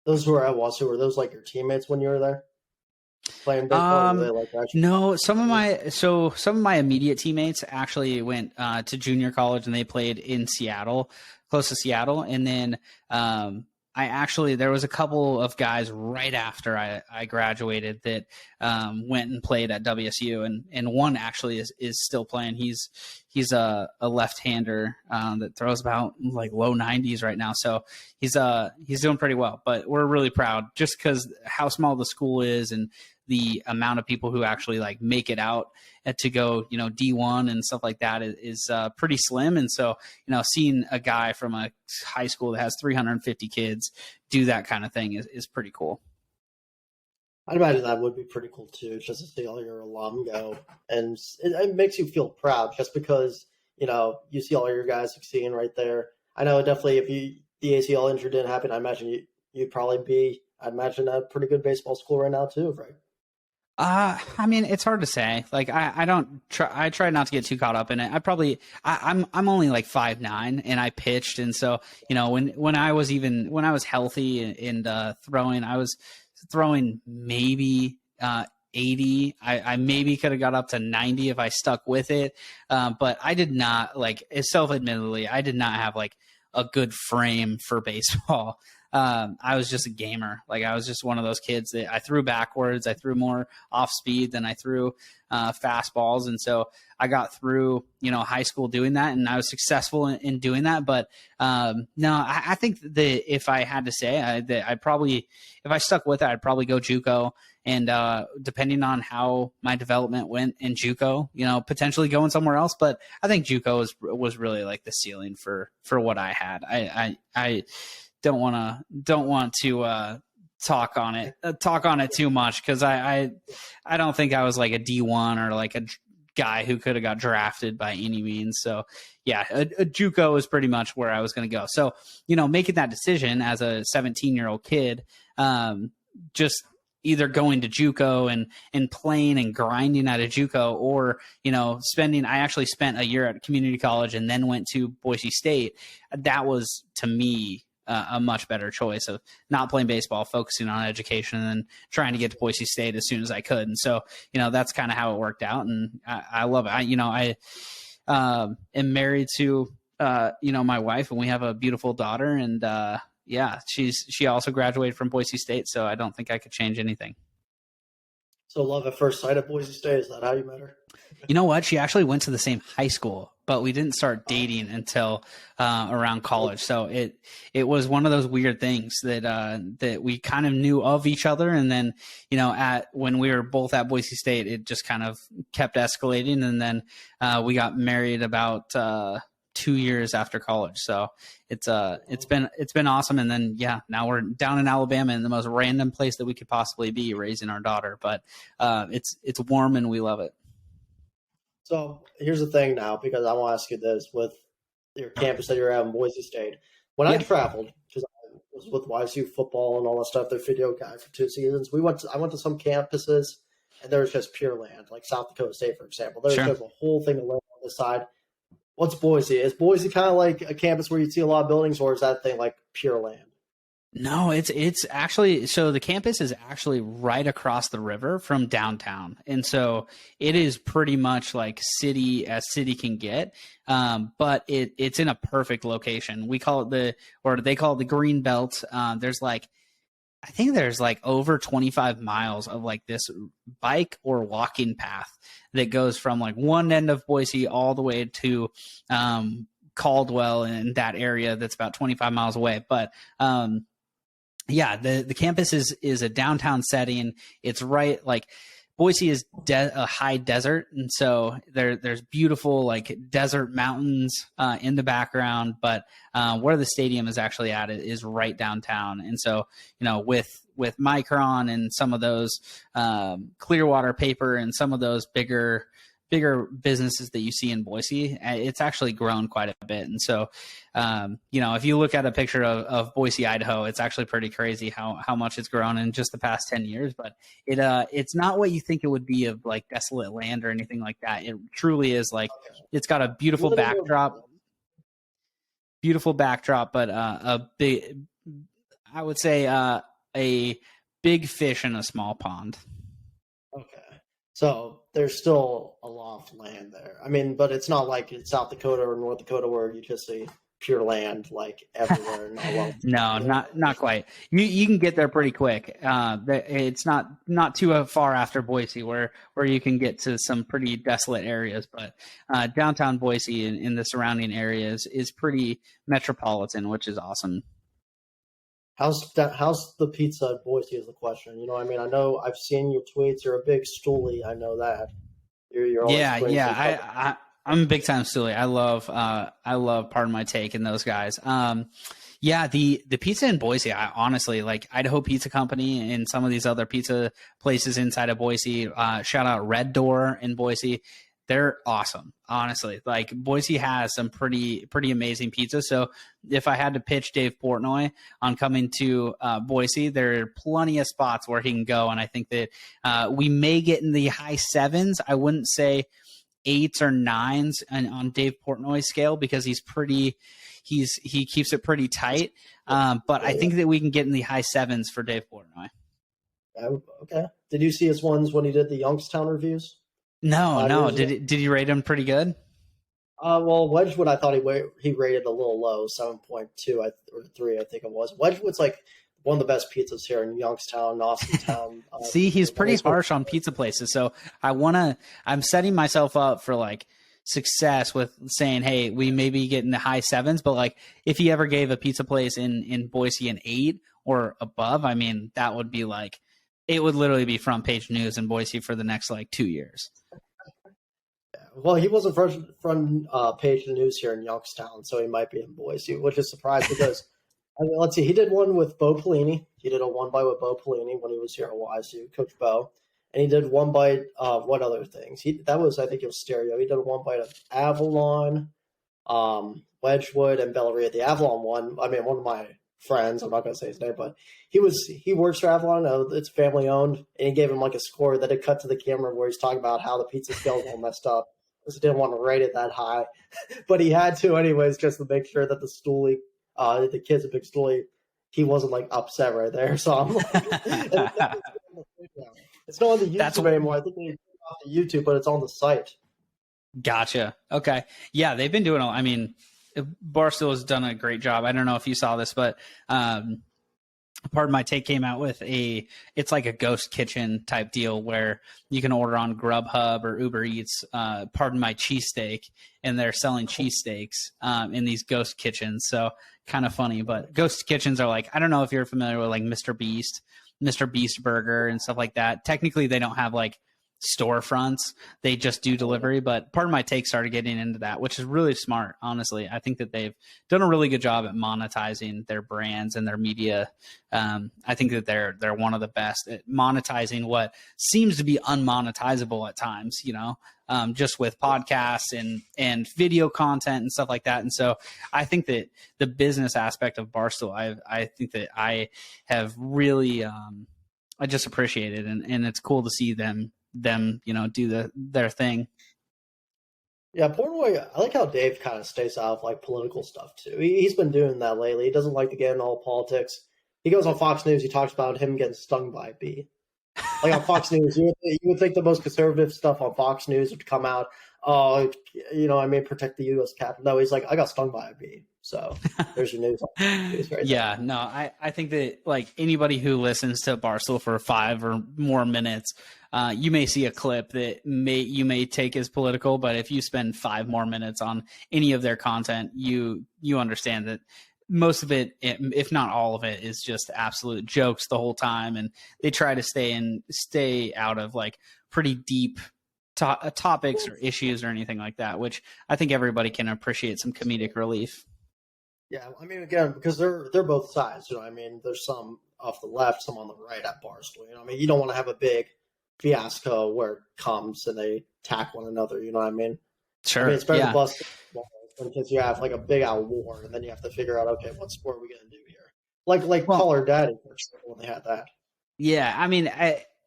Those who are at Wazoo, were those like your teammates when you were there playing baseball? Were they like actually? No, some of my immediate teammates actually went to junior college and they played in Seattle, close to Seattle. And then there was a couple of guys right after I graduated that went and played at WSU, and one actually is still playing. He's a left-hander that throws about like low 90s right now, so he's doing pretty well. But we're really proud just because how small the school is and the amount of people who actually like make it out to go, D1 and stuff like that is pretty slim. And so, seeing a guy from a high school that has 350 kids do that kind of thing is pretty cool. I'd imagine that would be pretty cool too, just to see all your alum go. And it makes you feel proud just because, you see all your guys succeeding right there. I know definitely if the ACL injury didn't happen, I imagine you'd probably be, I'd imagine a pretty good baseball school right now too, right? I mean, it's hard to say. Like, I try not to get too caught up in it. I'm only like 5'9", and I pitched. And so, when I was healthy and throwing, I was throwing maybe 80. I maybe could have got up to 90 if I stuck with it. But I did not, like, self-admittedly, I did not have like a good frame for baseball. I was just a gamer. Like, I was just one of those kids that I threw backwards. I threw more off speed than I threw fastballs. And so I got through, high school doing that, and I was successful in doing that. But no, I think that if I had to say that if I stuck with it, I'd probably go JUCO. And depending on how my development went in JUCO, potentially going somewhere else. But I think JUCO was really like the ceiling for what I had. I don't want to talk on it too much, because I don't think I was like a D1 or like a guy who could have got drafted by any means. So yeah, a JUCO is pretty much where I was going to go. So, making that decision as a 17-year-old kid, just either going to JUCO and playing and grinding at a JUCO, or, I actually spent a year at community college and then went to Boise State. That was, to me, a much better choice of not playing baseball, focusing on education, and trying to get to Boise State as soon as I could. And so, that's kind of how it worked out. And I love it. I am married to, my wife, and we have a beautiful daughter. And she also graduated from Boise State. So I don't think I could change anything. So love at first sight at Boise State. Is that how you met her? You know what? She actually went to the same high school, but we didn't start dating until around college. So it was one of those weird things that we kind of knew of each other. And then, when we were both at Boise State, it just kind of kept escalating. And then we got married about 2 years after college. So it's been awesome. And then, now we're down in Alabama in the most random place that we could possibly be, raising our daughter, but it's warm and we love it. So here's the thing now, because I want to ask you this with your campus that you're at in Boise State. When I traveled, because I was with YSU football and all that stuff, their video guy for 2 seasons, I went to some campuses and there was just pure land, like South Dakota State, for example. There's just a whole thing of land on this side. What's Boise? Is Boise kind of like a campus where you see a lot of buildings, or is that thing like pure land? No, it's actually, so the campus is actually right across the river from downtown. And so it is pretty much like city as city can get. But it's in a perfect location. They call it the green belt. I think there's like over 25 miles of like this bike or walking path that goes from like one end of Boise all the way to Caldwell and that area that's about 25 miles away. But the campus is a downtown setting. It's right, like, Boise is a high desert, and so there's beautiful like desert mountains in the background. But where the stadium is actually at is right downtown, and so with Micron and some of those Clearwater Paper and some of those bigger bigger businesses that you see in Boise, it's actually grown quite a bit. And so, if you look at a picture of Boise, Idaho, it's actually pretty crazy how much it's grown in just the past 10 years. But it's not what you think it would be of like desolate land or anything like that. It truly is like, it's got a beautiful backdrop, but a big, I would say, a big fish in a small pond. Okay. So there's still a lot of land there. I mean, but it's not like it's South Dakota or North Dakota where you just see pure land like everywhere. No, not quite. You can get there pretty quick. It's not too far after Boise where you can get to some pretty desolate areas, but downtown Boise and in the surrounding areas is pretty metropolitan, which is awesome. How's the pizza at Boise is the question. You know, I mean, I know I've seen your tweets. You're a big stoolie. I know that. You're yeah. I'm a big time stoolie. I love Pardon My Take and those guys. The pizza in Boise, I honestly like Idaho Pizza Company and some of these other pizza places inside of Boise. Shout out Red Door in Boise. They're awesome, honestly. Like Boise has some pretty amazing pizza. So if I had to pitch Dave Portnoy on coming to Boise, there are plenty of spots where he can go, and I think that we may get in the high 7s. I wouldn't say 8s or 9s on Dave Portnoy's scale because he keeps it pretty tight. But I think that we can get in the high 7s for Dave Portnoy. Okay. Did you see his ones when he did the Youngstown reviews? No. Did he rate him pretty good? Well, Wedgwood, I thought he rated a little low, 7.2 or 3, I think it was. Wedgwood's like one of the best pizzas here in Youngstown, Austintown. See, he's pretty harsh on pizza places, so I'm setting myself up for like success with saying, hey, we maybe get in the high 7s, but like if he ever gave a pizza place in Boise an 8 or above, I mean, that would be like, it would literally be front page news in Boise for the next like 2 years. Well, he wasn't front page news here in Youngstown, so he might be in Boise, which is surprising because, I mean, let's see, he did one with Bo Pelini. He did a one bite with Bo Pelini when he was here at YSU, Coach Bo. And he did one bite of what other things? I think it was Stereo. He did one bite of Avalon, Wedgwood, and Bellaria. The Avalon one, I mean, one of my friends, I'm not going to say his name, but he works for Avalon. It's family owned, and he gave him like a score that it cut to the camera where he's talking about how the pizza scale is all messed up because he didn't want to rate it that high, but he had to anyways just to make sure that the kid's a big stoolie, he wasn't like upset right there. So I'm like, it's not on the YouTube anymore. I think they took it off the YouTube, but it's on the site. Gotcha. Okay. Yeah, they've been doing I mean, Barstool has done a great job. I don't know if you saw this, but Pardon My Take came out with it's like a ghost kitchen type deal where you can order on Grubhub or Uber Eats, Pardon My Cheesesteak, and they're selling cheesesteaks in these ghost kitchens. So kind of funny, but ghost kitchens are like, I don't know if you're familiar with like Mr. Beast Burger and stuff like that. Technically, they don't have like storefronts, they just do delivery, but Pardon My Take started getting into that, which is really smart. Honestly, I think that they've done a really good job at monetizing their brands and their media. I think that they're one of the best at monetizing what seems to be unmonetizable at times, just with podcasts and video content and stuff like that. And so I think that the business aspect of Barstool, I think that I have really I just appreciate it, and it's cool to see them do their thing. Yeah, Portnoy, I like how Dave kind of stays out of like political stuff too. He's been doing that lately. He doesn't like to get in all politics. He goes on Fox News. He talks about him getting stung by a bee. Like on Fox News, you would think the most conservative stuff on Fox News would come out. Oh, I may protect the U.S. Capitol. No, he's like, I got stung by a bee. So there's your news. Right yeah, no, I think that like anybody who listens to Barstool for 5 or more minutes, you may see a clip that you may take as political, but if you spend 5 more minutes on any of their content, you understand that most of it, if not all of it, is just absolute jokes the whole time, and they try to stay out of like pretty deep topics or issues or anything like that, which I think everybody can appreciate some comedic relief. Yeah, I mean, again, because they're both sides. I mean, there's some off the left, some on the right at Barstool. I mean, you don't want to have a big fiasco where it comes and they attack one another. You know what I mean? Sure. I mean, it's better Yeah. to bust because you have like a big out war, and then you have to figure out, okay, what sport are we gonna do here? Like Well, Call Her Daddy, for example, when they had that. Yeah, I mean,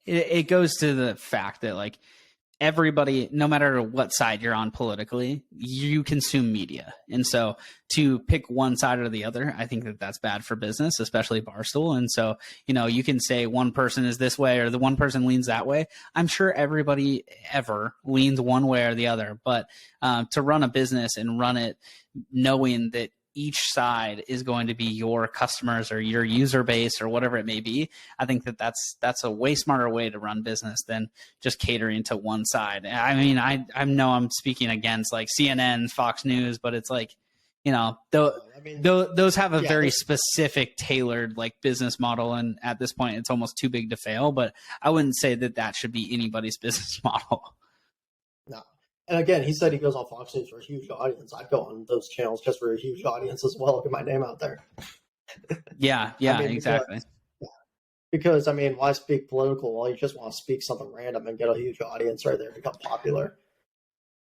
it goes to the fact that like everybody, no matter what side you're on politically, you consume media, and so to pick one side or the other, I think that that's bad for business, especially Barstool. And so, you can say one person is this way or the one person leans that way. I'm sure everybody ever leans one way or the other, but to run a business and run it knowing that each side is going to be your customers or your user base or whatever it may be, I think that that's a way smarter way to run business than just catering to one side. I mean, I know I'm speaking against like CNN, Fox News, but it's like, those have a very specific tailored like business model. And at this point, it's almost too big to fail, but I wouldn't say that should be anybody's business model. No. And again, he said he goes on Fox News for a huge audience. I'd go on those channels just for a huge audience as well. Get my name out there. Yeah, exactly. Because, I mean, why speak political? Well, you just want to speak something random and get a huge audience right there, become popular.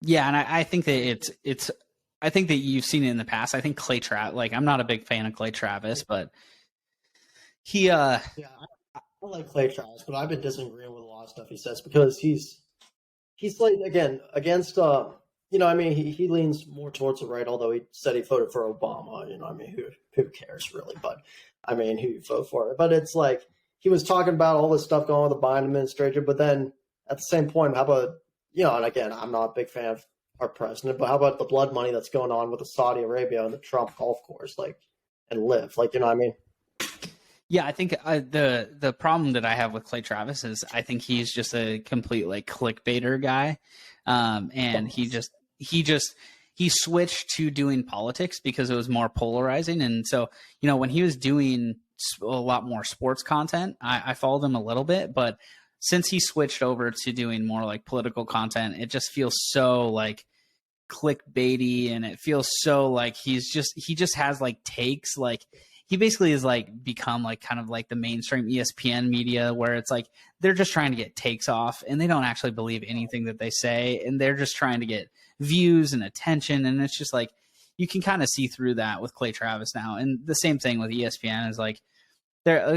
Yeah, and I think that it's I think that you've seen it in the past. I think Clay Travis, like I'm not a big fan of Clay Travis, but he I like Clay Travis, but I've been disagreeing with a lot of stuff he says because he's like, again, against, he leans more towards the right, although he said he voted for Obama, who cares really, but, who you vote for. But it's like, he was talking about all this stuff going on with the Biden administration, but then at the same point, how about, and again, I'm not a big fan of our president, but how about the blood money that's going on with the Saudi Arabia and the Trump golf course, and live, you know what I mean? Yeah, I think the problem that I have with Clay Travis is I think he's just a complete like clickbaiter guy, and he switched to doing politics because it was more polarizing. And so when he was doing a lot more sports content, I followed him a little bit, but since he switched over to doing more like political content, it just feels so like clickbaity, and it feels so like he just has like takes like. He basically is like become like kind of like the mainstream ESPN media where it's like they're just trying to get takes off and they don't actually believe anything that they say, and they're just trying to get views and attention. And it's just like you can kind of see through that with Clay Travis now. And the same thing with ESPN is like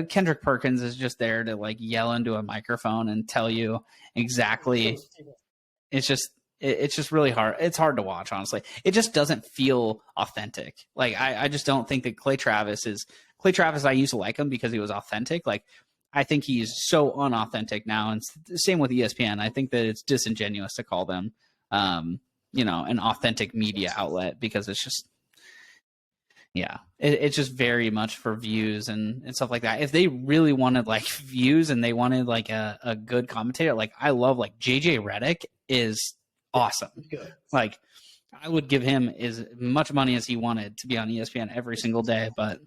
Kendrick Perkins is just there to like yell into a microphone and tell you exactly. It's just really hard. It's hard to watch, honestly. It just doesn't feel authentic. Like, I just don't think that Clay Travis, I used to like him because he was authentic. Like, I think he's so unauthentic now. And same with ESPN. I think that it's disingenuous to call them, an authentic media outlet because it's just, it's just very much for views and stuff like that. If they really wanted like views and they wanted like a good commentator, like I love like JJ Redick is awesome. Good. Like I would give him as much money as he wanted to be on ESPN every single day, but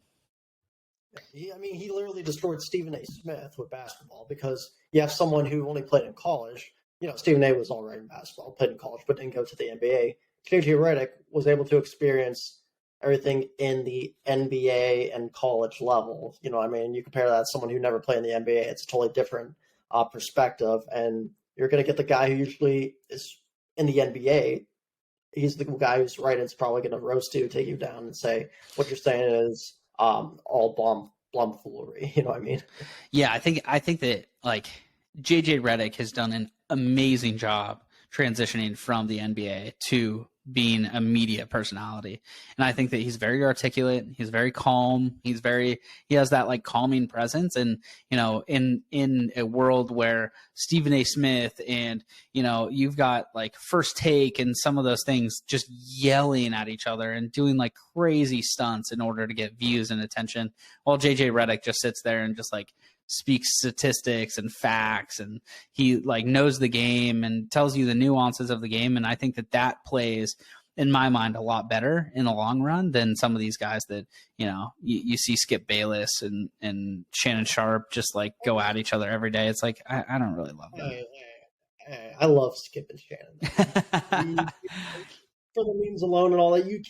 he literally destroyed Stephen A. Smith with basketball because you have someone who only played in college. Stephen A. was all right in basketball, played in college, but didn't go to the NBA. JJ Redick was able to experience everything in the NBA and college level. You compare that to someone who never played in the NBA, it's a totally different perspective, and you're going to get the guy who usually is in the NBA. He's the guy who's right. It's probably going to roast you, take you down, and say what you're saying is all blumfoolery. You know what I mean? Yeah, I think that like JJ Redick has done an amazing job transitioning from the NBA to being a media personality. And I think that he's very articulate. He's very calm. He has that like calming presence. And, in a world where Stephen A. Smith and, you've got like First Take and some of those things just yelling at each other and doing like crazy stunts in order to get views and attention, while JJ Redick just sits there and just like speaks statistics and facts, and he like knows the game and tells you the nuances of the game. And I think that plays in my mind a lot better in the long run than some of these guys that, you see Skip Bayless and Shannon Sharp just like go at each other every day. It's like, I don't really love them. I love Skip and Shannon. For the memes alone and all that, you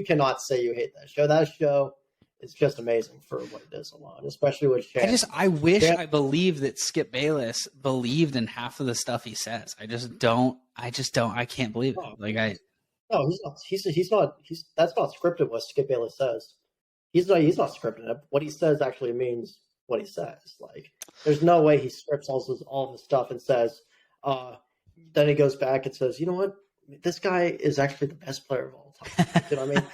cannot say you hate that show. That show it's just amazing for what it is alone, especially with Shan. I wish I believed that Skip Bayless believed in half of the stuff he says. I just don't. I can't believe it. No, he's not. That's not scripted. What Skip Bayless says, he's not scripted. What he says actually means what he says. Like, there's no way he scripts all this stuff and says, then he goes back and says, you know what, this guy is actually the best player of all time. You know what I mean?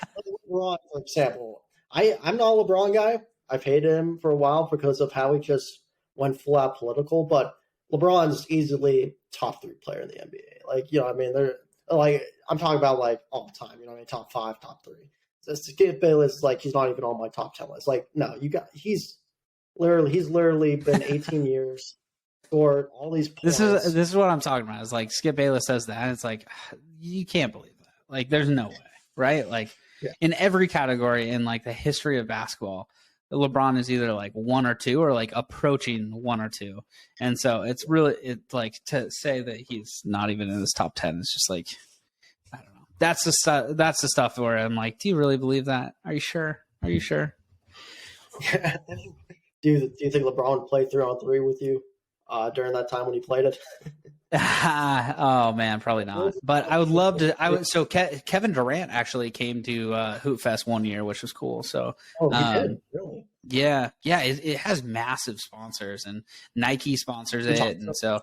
LeBron, for example, I'm not a LeBron guy. I've hated him for a while because of how he just went full out political, but LeBron's easily top 3 player in the NBA. Like, you know what I mean? They're like, I'm talking about like all the time, you know what I mean? Top 5, top 3. So Skip Bayless, like, he's not even on my top 10 list. Like, no, he's literally been 18 years, scored all these points. This is what I'm talking about. It's like Skip Bayless says that, and it's like, you can't believe that. Like, there's no way, right? Like, in every category in like the history of basketball, LeBron is either like 1 or 2 or like approaching 1 or 2. And so it's like to say that he's not even in this top 10 is just like, I don't know. That's the stuff where I'm like, do you really believe that? Are you sure? Are you sure? Do you think LeBron played 3-on-3 with you during that time when he played it? Oh man, probably not. But I would love to. So Kevin Durant actually came to Hoop Fest one year, which was cool. So he did, really? Yeah. It has massive sponsors, and Nike sponsors it, and so.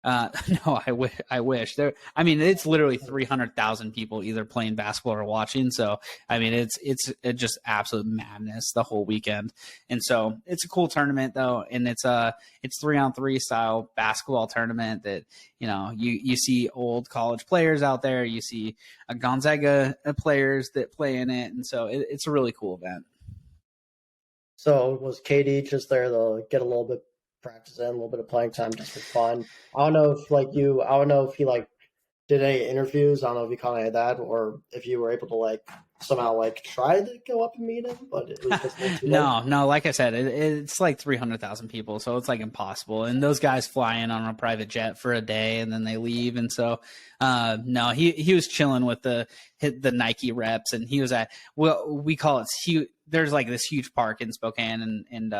No, I wish there. I mean, it's literally 300,000 people either playing basketball or watching. So, I mean, it's just absolute madness the whole weekend. And so it's a cool tournament though. And it's 3-on-3 style basketball tournament that, you know, you see old college players out there. You see Gonzaga players that play in it. And so it's a really cool event. So was KD just there to get a little bit practice in, a little bit of playing time just for fun? I don't know if he like did any interviews. I don't know if he caught any of that, or if you were able to like somehow like try to go up and meet him, but it was just no. Like I said, it's like 300,000 people, so it's like impossible. And those guys fly in on a private jet for a day and then they leave. And so, no, he was chilling with the Nike reps, and he was at we call it huge. There's like this huge park in Spokane, and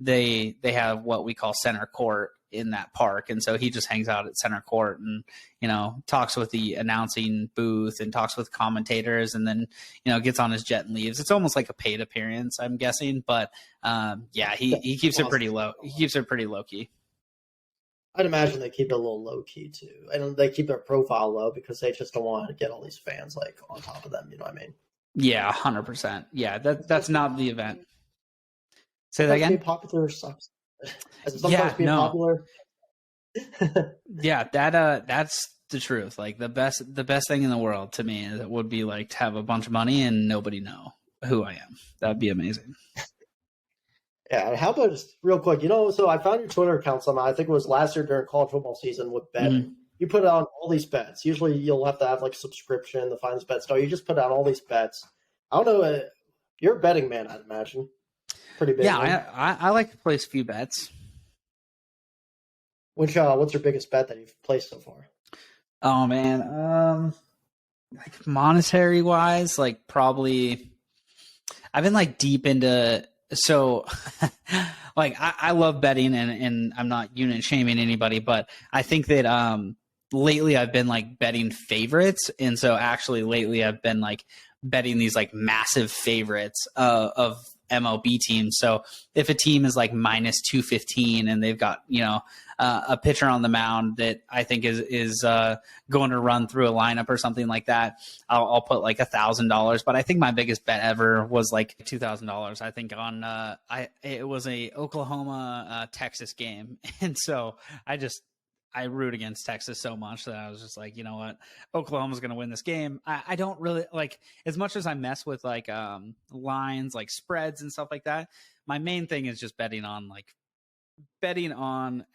they have what we call center court in that park. And so he just hangs out at center court and, you know, talks with the announcing booth and talks with commentators, and then, you know, gets on his jet and leaves. It's almost like a paid appearance, I'm guessing. But yeah, he keeps it pretty low. He keeps it pretty low key. I'd imagine they keep it a little low key too. And they keep their profile low because they just don't want to get all these fans like on top of them. You know what I mean? Yeah, 100%. Yeah, that's not the event. Say that again? Popular sucks. Popular. Yeah, that's the truth. Like the best thing in the world to me would be like to have a bunch of money and nobody know who I am. That'd be amazing. Yeah, how about just real quick? You know, so I found your Twitter account somehow. I think it was last year during college football season with betting. Mm-hmm. You put out all these bets. Usually you'll have to have like a subscription to find these bets. No, you just put out all these bets. I don't know. You're a betting man, I'd imagine. Pretty big. Yeah, I like to place a few bets. What's your biggest bet that you've placed so far? Oh man, like monetary wise, like probably I've been like deep into. So like I love betting, and I'm not unit shaming anybody, but I think that lately I've been like betting favorites. And so actually lately I've been like betting these like massive favorites of MLB teams. So if a team is like minus 215 and they've got, you know, a pitcher on the mound that I think is going to run through a lineup or something like that, I'll put like $1,000. But I think my biggest bet ever was like $2,000. I think on it was a Oklahoma Texas game, and so I root against Texas so much that I was just like, you know what, Oklahoma's going to win this game. I don't really like, as much as I mess with like lines, like spreads and stuff like that. My main thing is just betting on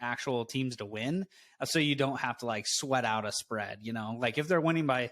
actual teams to win. So you don't have to like sweat out a spread, you know, like if they're winning by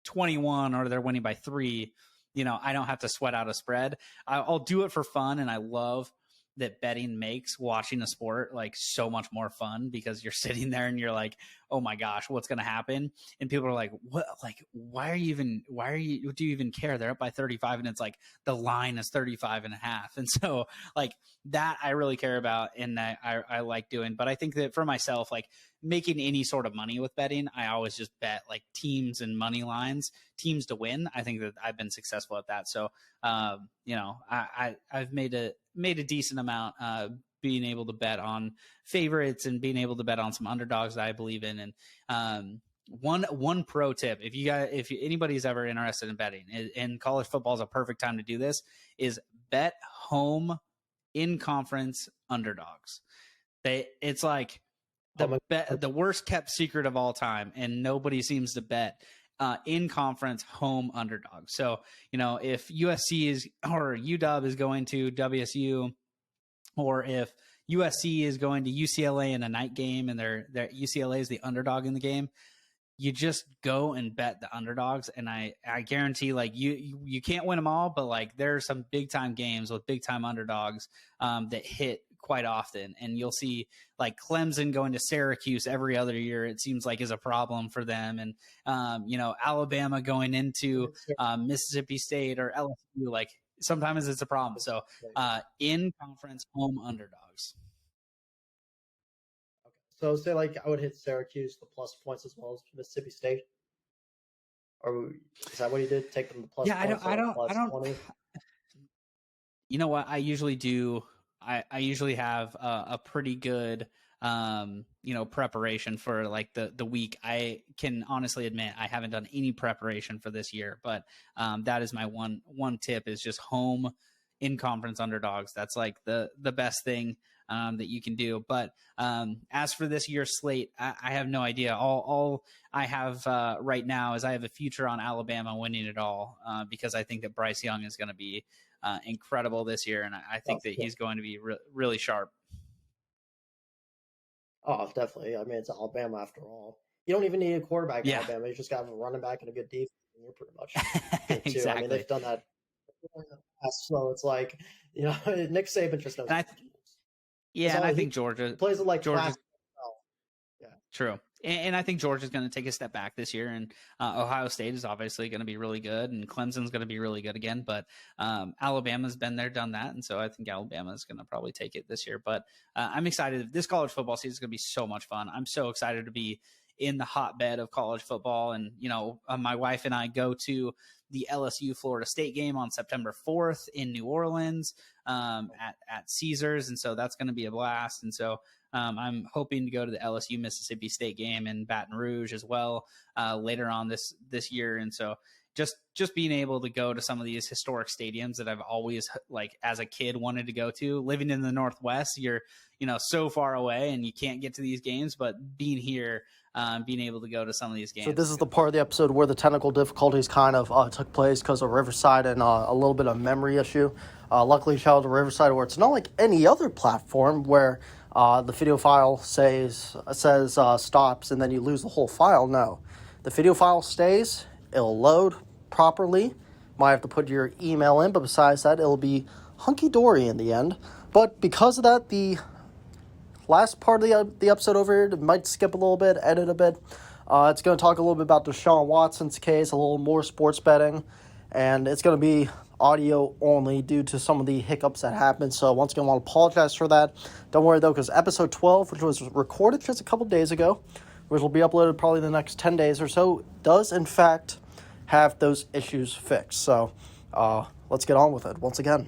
21 or they're winning by 3, you know, I don't have to sweat out a spread. I'll do it for fun. And I love that betting makes watching a sport like so much more fun, because you're sitting there and you're like, oh my gosh, what's going to happen? And people are like, what, like, do you even care? They're up by 35 and it's like the line is 35.5. And so like that I really care about, and that I like doing. But I think that for myself, like making any sort of money with betting, I always just bet like teams and money lines, teams to win. I think that I've been successful at that. So, I've made a decent amount, being able to bet on favorites and being able to bet on some underdogs that I believe in. And one pro tip, if anybody's ever interested in betting, and college football is a perfect time to do this, is bet home in conference underdogs. It's like the worst kept secret of all time, and nobody seems to bet in conference home underdogs. So, if USC or UW is going to WSU, or if USC is going to UCLA in a night game and their UCLA is the underdog in the game, you just go and bet the underdogs. And I guarantee, like, you can't win them all, but like there are some big time games with big time underdogs that hit quite often. And you'll see like Clemson going to Syracuse every other year, it seems like, is a problem for them. And, Alabama going into Mississippi State or LSU, like sometimes it's a problem. So in conference home underdogs. Okay. So say like I would hit Syracuse the plus points as well as Mississippi State. Or is that what you did? Take them to plus points? I don't. 20? You know what? I usually do. I usually have a pretty good, preparation for like the week. I can honestly admit I haven't done any preparation for this year, but that is my one tip, is just home in conference underdogs. That's like the best thing that you can do. But as for this year's slate, I have no idea. All I have right now is I have a future on Alabama winning it all, because I think that Bryce Young is going to be incredible this year, and I think that he's going to be really sharp. Oh, definitely. I mean, it's Alabama after all. You don't even need a quarterback in Alabama. You just got a running back and a good defense, and you're pretty much good too. Exactly. I mean, they've done that. So it's like, Nick Saban just knows. And I think Georgia plays it like Georgia. Yeah, true. And I think Georgia's going to take a step back this year, and Ohio State is obviously going to be really good, and Clemson's going to be really good again. But Alabama's been there, done that, and so I think Alabama is going to probably take it this year. But I'm excited. This college football season is going to be so much fun. I'm so excited to be in the hotbed of college football, and my wife and I go to the LSU Florida State game on September 4th in New Orleans at Caesars, and so that's going to be a blast. And so I'm hoping to go to the LSU Mississippi State game in Baton Rouge as well later on this year. And so just being able to go to some of these historic stadiums that I've always, like, as a kid wanted to go to. Living in the Northwest, you're so far away and you can't get to these games, but being here, being able to go to some of these games. So this is the part of the episode where the technical difficulties kind of took place because of Riverside and a little bit of memory issue. Luckily, shout out to Riverside, where it's not like any other platform where the video file says stops and then you lose the whole file. No, the video file stays. It'll load properly. Might have to put your email in, but besides that, it'll be hunky-dory in the end. But because of that, the last part of the episode over here might skip a little bit, edit a bit. It's going to talk a little bit about Deshaun Watson's case, a little more sports betting, and it's going to be audio only due to some of the hiccups that happened. So once again, I want to apologize for that. Don't worry though, because episode 12, which was recorded just a couple days ago, which will be uploaded probably the next 10 days or so, does in fact have those issues fixed. So let's get on with it once again.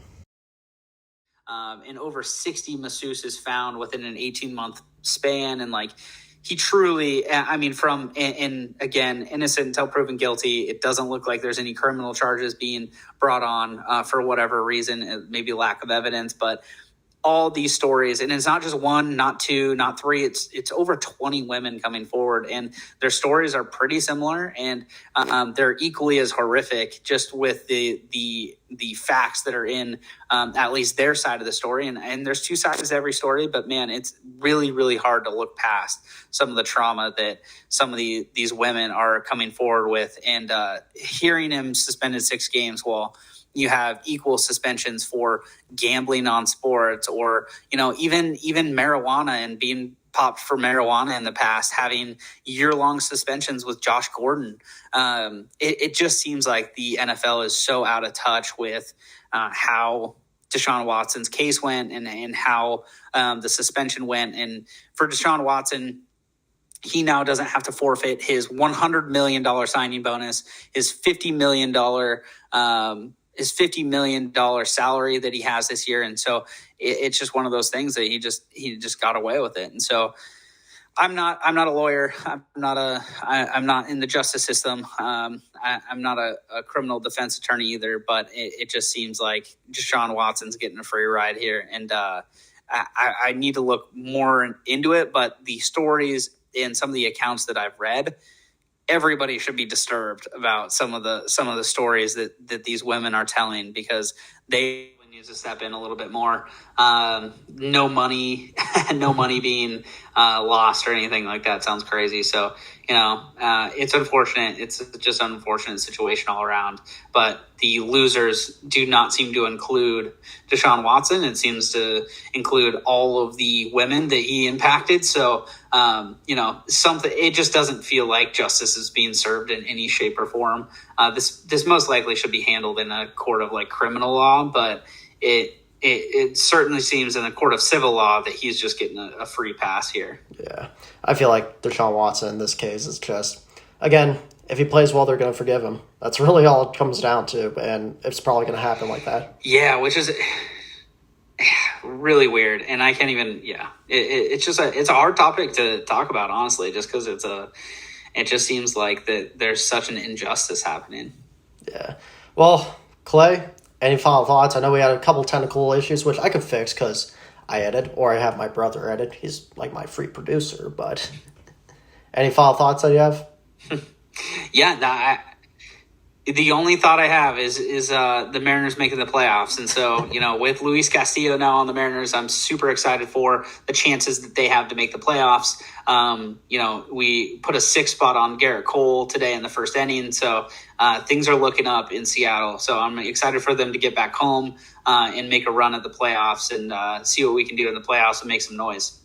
And over 60 masseuses found within an 18-month span. And like, he truly, I mean, and again, innocent until proven guilty. It doesn't look like there's any criminal charges being brought on for whatever reason, maybe lack of evidence, but all these stories, and it's not just one, not two, not three, it's over 20 women coming forward, and their stories are pretty similar, and they're equally as horrific, just with the facts that are in at least their side of the story. And there's two sides to every story, but man, it's really, really hard to look past some of the trauma that some of these women are coming forward with. And hearing him suspended 6 games, well, you have equal suspensions for gambling on sports, or, even marijuana and being popped for marijuana in the past, having year-long suspensions with Josh Gordon. It just seems like the NFL is so out of touch with how Deshaun Watson's case went and how the suspension went. And for Deshaun Watson, he now doesn't have to forfeit his $100 million signing bonus, his $50 million salary that he has this year. And so it's just one of those things that he just got away with it. And so I'm not a lawyer. I'm not in the justice system. I'm not a criminal defense attorney either, but it just seems like Deshaun Watson's getting a free ride here. And I need to look more into it, but the stories and some of the accounts that I've read, everybody should be disturbed about some of the stories that these women are telling, because they need to step in a little bit more. No money being lost or anything like that sounds crazy. So, it's unfortunate. It's just an unfortunate situation all around. But the losers do not seem to include Deshaun Watson. It seems to include all of the women that he impacted. So, it just doesn't feel like justice is being served in any shape or form. This most likely should be handled in a court of criminal law, but it certainly seems in a court of civil law that he's just getting a free pass here. Yeah. I feel like Deshaun Watson in this case is just, again, if he plays well, they're going to forgive him. That's really all it comes down to, and it's probably going to happen like that. Yeah, which is really weird, and I can't even. Yeah, it's just it's a hard topic to talk about, honestly, just because it just seems like that there's such an injustice happening. Yeah. Well, Clay, any final thoughts? I know we had a couple technical issues, which I could fix because I edit, or I have my brother edit. He's like my free producer. But any final thoughts that you have? Yeah, the only thought I have is the Mariners making the playoffs. And so, with Luis Castillo now on the Mariners, I'm super excited for the chances that they have to make the playoffs. We put a 6 spot on Garrett Cole today in the first inning. So things are looking up in Seattle. So I'm excited for them to get back home and make a run at the playoffs and see what we can do in the playoffs and make some noise.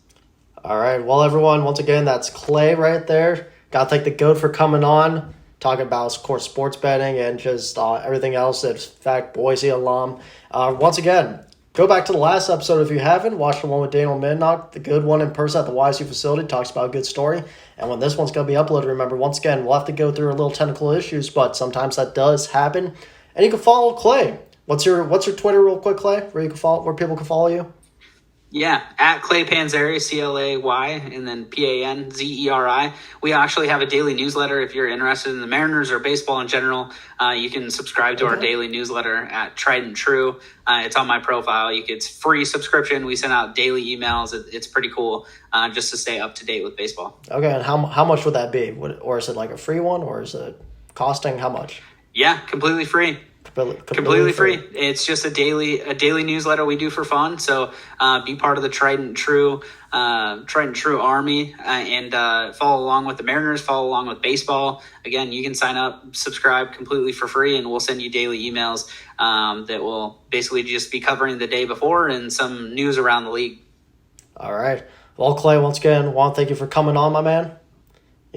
All right. Well, everyone, once again, that's Clay right there. Got to thank the GOAT for coming on, talking about, of course, sports betting and just everything else. In fact, Boise alum. Once again, go back to the last episode if you haven't. Watch the one with Daniel Midnock, the good one in person at the YSU facility. Talks about a good story. And when this one's going to be uploaded, remember, once again, we'll have to go through a little technical issues, but sometimes that does happen. And you can follow Clay. What's your Twitter real quick, Clay, where people can follow you? Yeah, at Clay Panzeri, Clay, and then Panzeri. We actually have a daily newsletter. If you're interested in the Mariners or baseball in general, you can subscribe to our daily newsletter at Tried and True. It's on my profile. It's free subscription. We send out daily emails. It's pretty cool just to stay up to date with baseball. Okay, and how much would that be? Or is it like a free one, or is it costing how much? Yeah, completely free. Completely free. It's just a daily newsletter we do for fun. So be part of the Tried and True Army and follow along with the Mariners, follow along with baseball. Again, you can sign up, subscribe completely for free, and we'll send you daily emails that will basically just be covering the day before and some news around the league. All right. Well, Clay, once again, want to thank you for coming on, my man.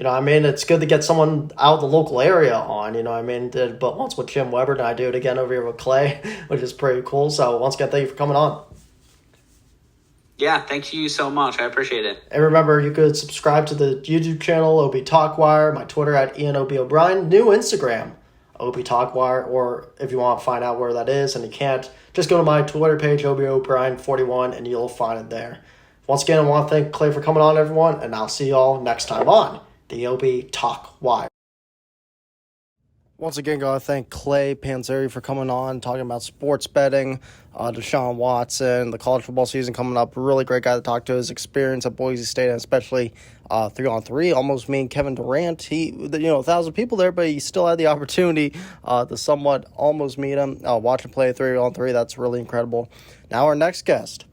It's good to get someone out of the local area on, did but once with Jim Weber, and I do it again over here with Clay, which is pretty cool. So once again, thank you for coming on. Yeah, thank you so much. I appreciate it. And remember, you could subscribe to the YouTube channel, OB Talkwire, my Twitter at Ian OB O'Brien, new Instagram, OB Talkwire, or if you want to find out where that is and you can't, just go to my Twitter page, OB O'Brien 41, and you'll find it there. Once again, I want to thank Clay for coming on, everyone, and I'll see you all next time on the OB Talkwire. Once again, gotta thank Clay Panzeri for coming on, talking about sports betting, Deshaun Watson, the college football season coming up. Really great guy to talk to. His experience at Boise State, and especially 3-on-3, almost me and Kevin Durant. 1,000 people there, but he still had the opportunity to somewhat almost meet him. Watch him play 3-on-3. That's really incredible. Now our next guest.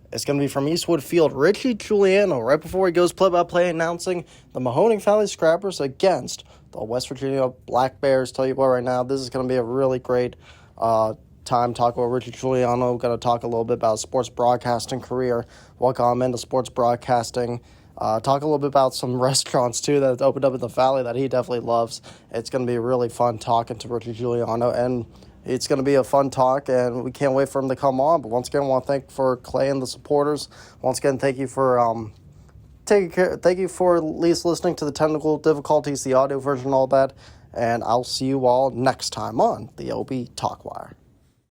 It's going to be from Eastwood Field, Richie Giuliano, right before he goes play-by-play announcing the Mahoning Valley Scrappers against the West Virginia Black Bears. Tell you what, right now, this is going to be a really great time talking with Richard Giuliano. Going to talk a little bit about his sports broadcasting career, what got him into sports broadcasting. Talk a little bit about some restaurants, too, that opened up in the Valley that he definitely loves. It's going to be really fun talking to Richard Giuliano, and it's going to be a fun talk, and we can't wait for him to come on. But once again, I want to thank for Clay and the supporters. Once again, thank you for thank you for at least listening to the technical difficulties, the audio version, all that. And I'll see you all next time on the OB Talkwire.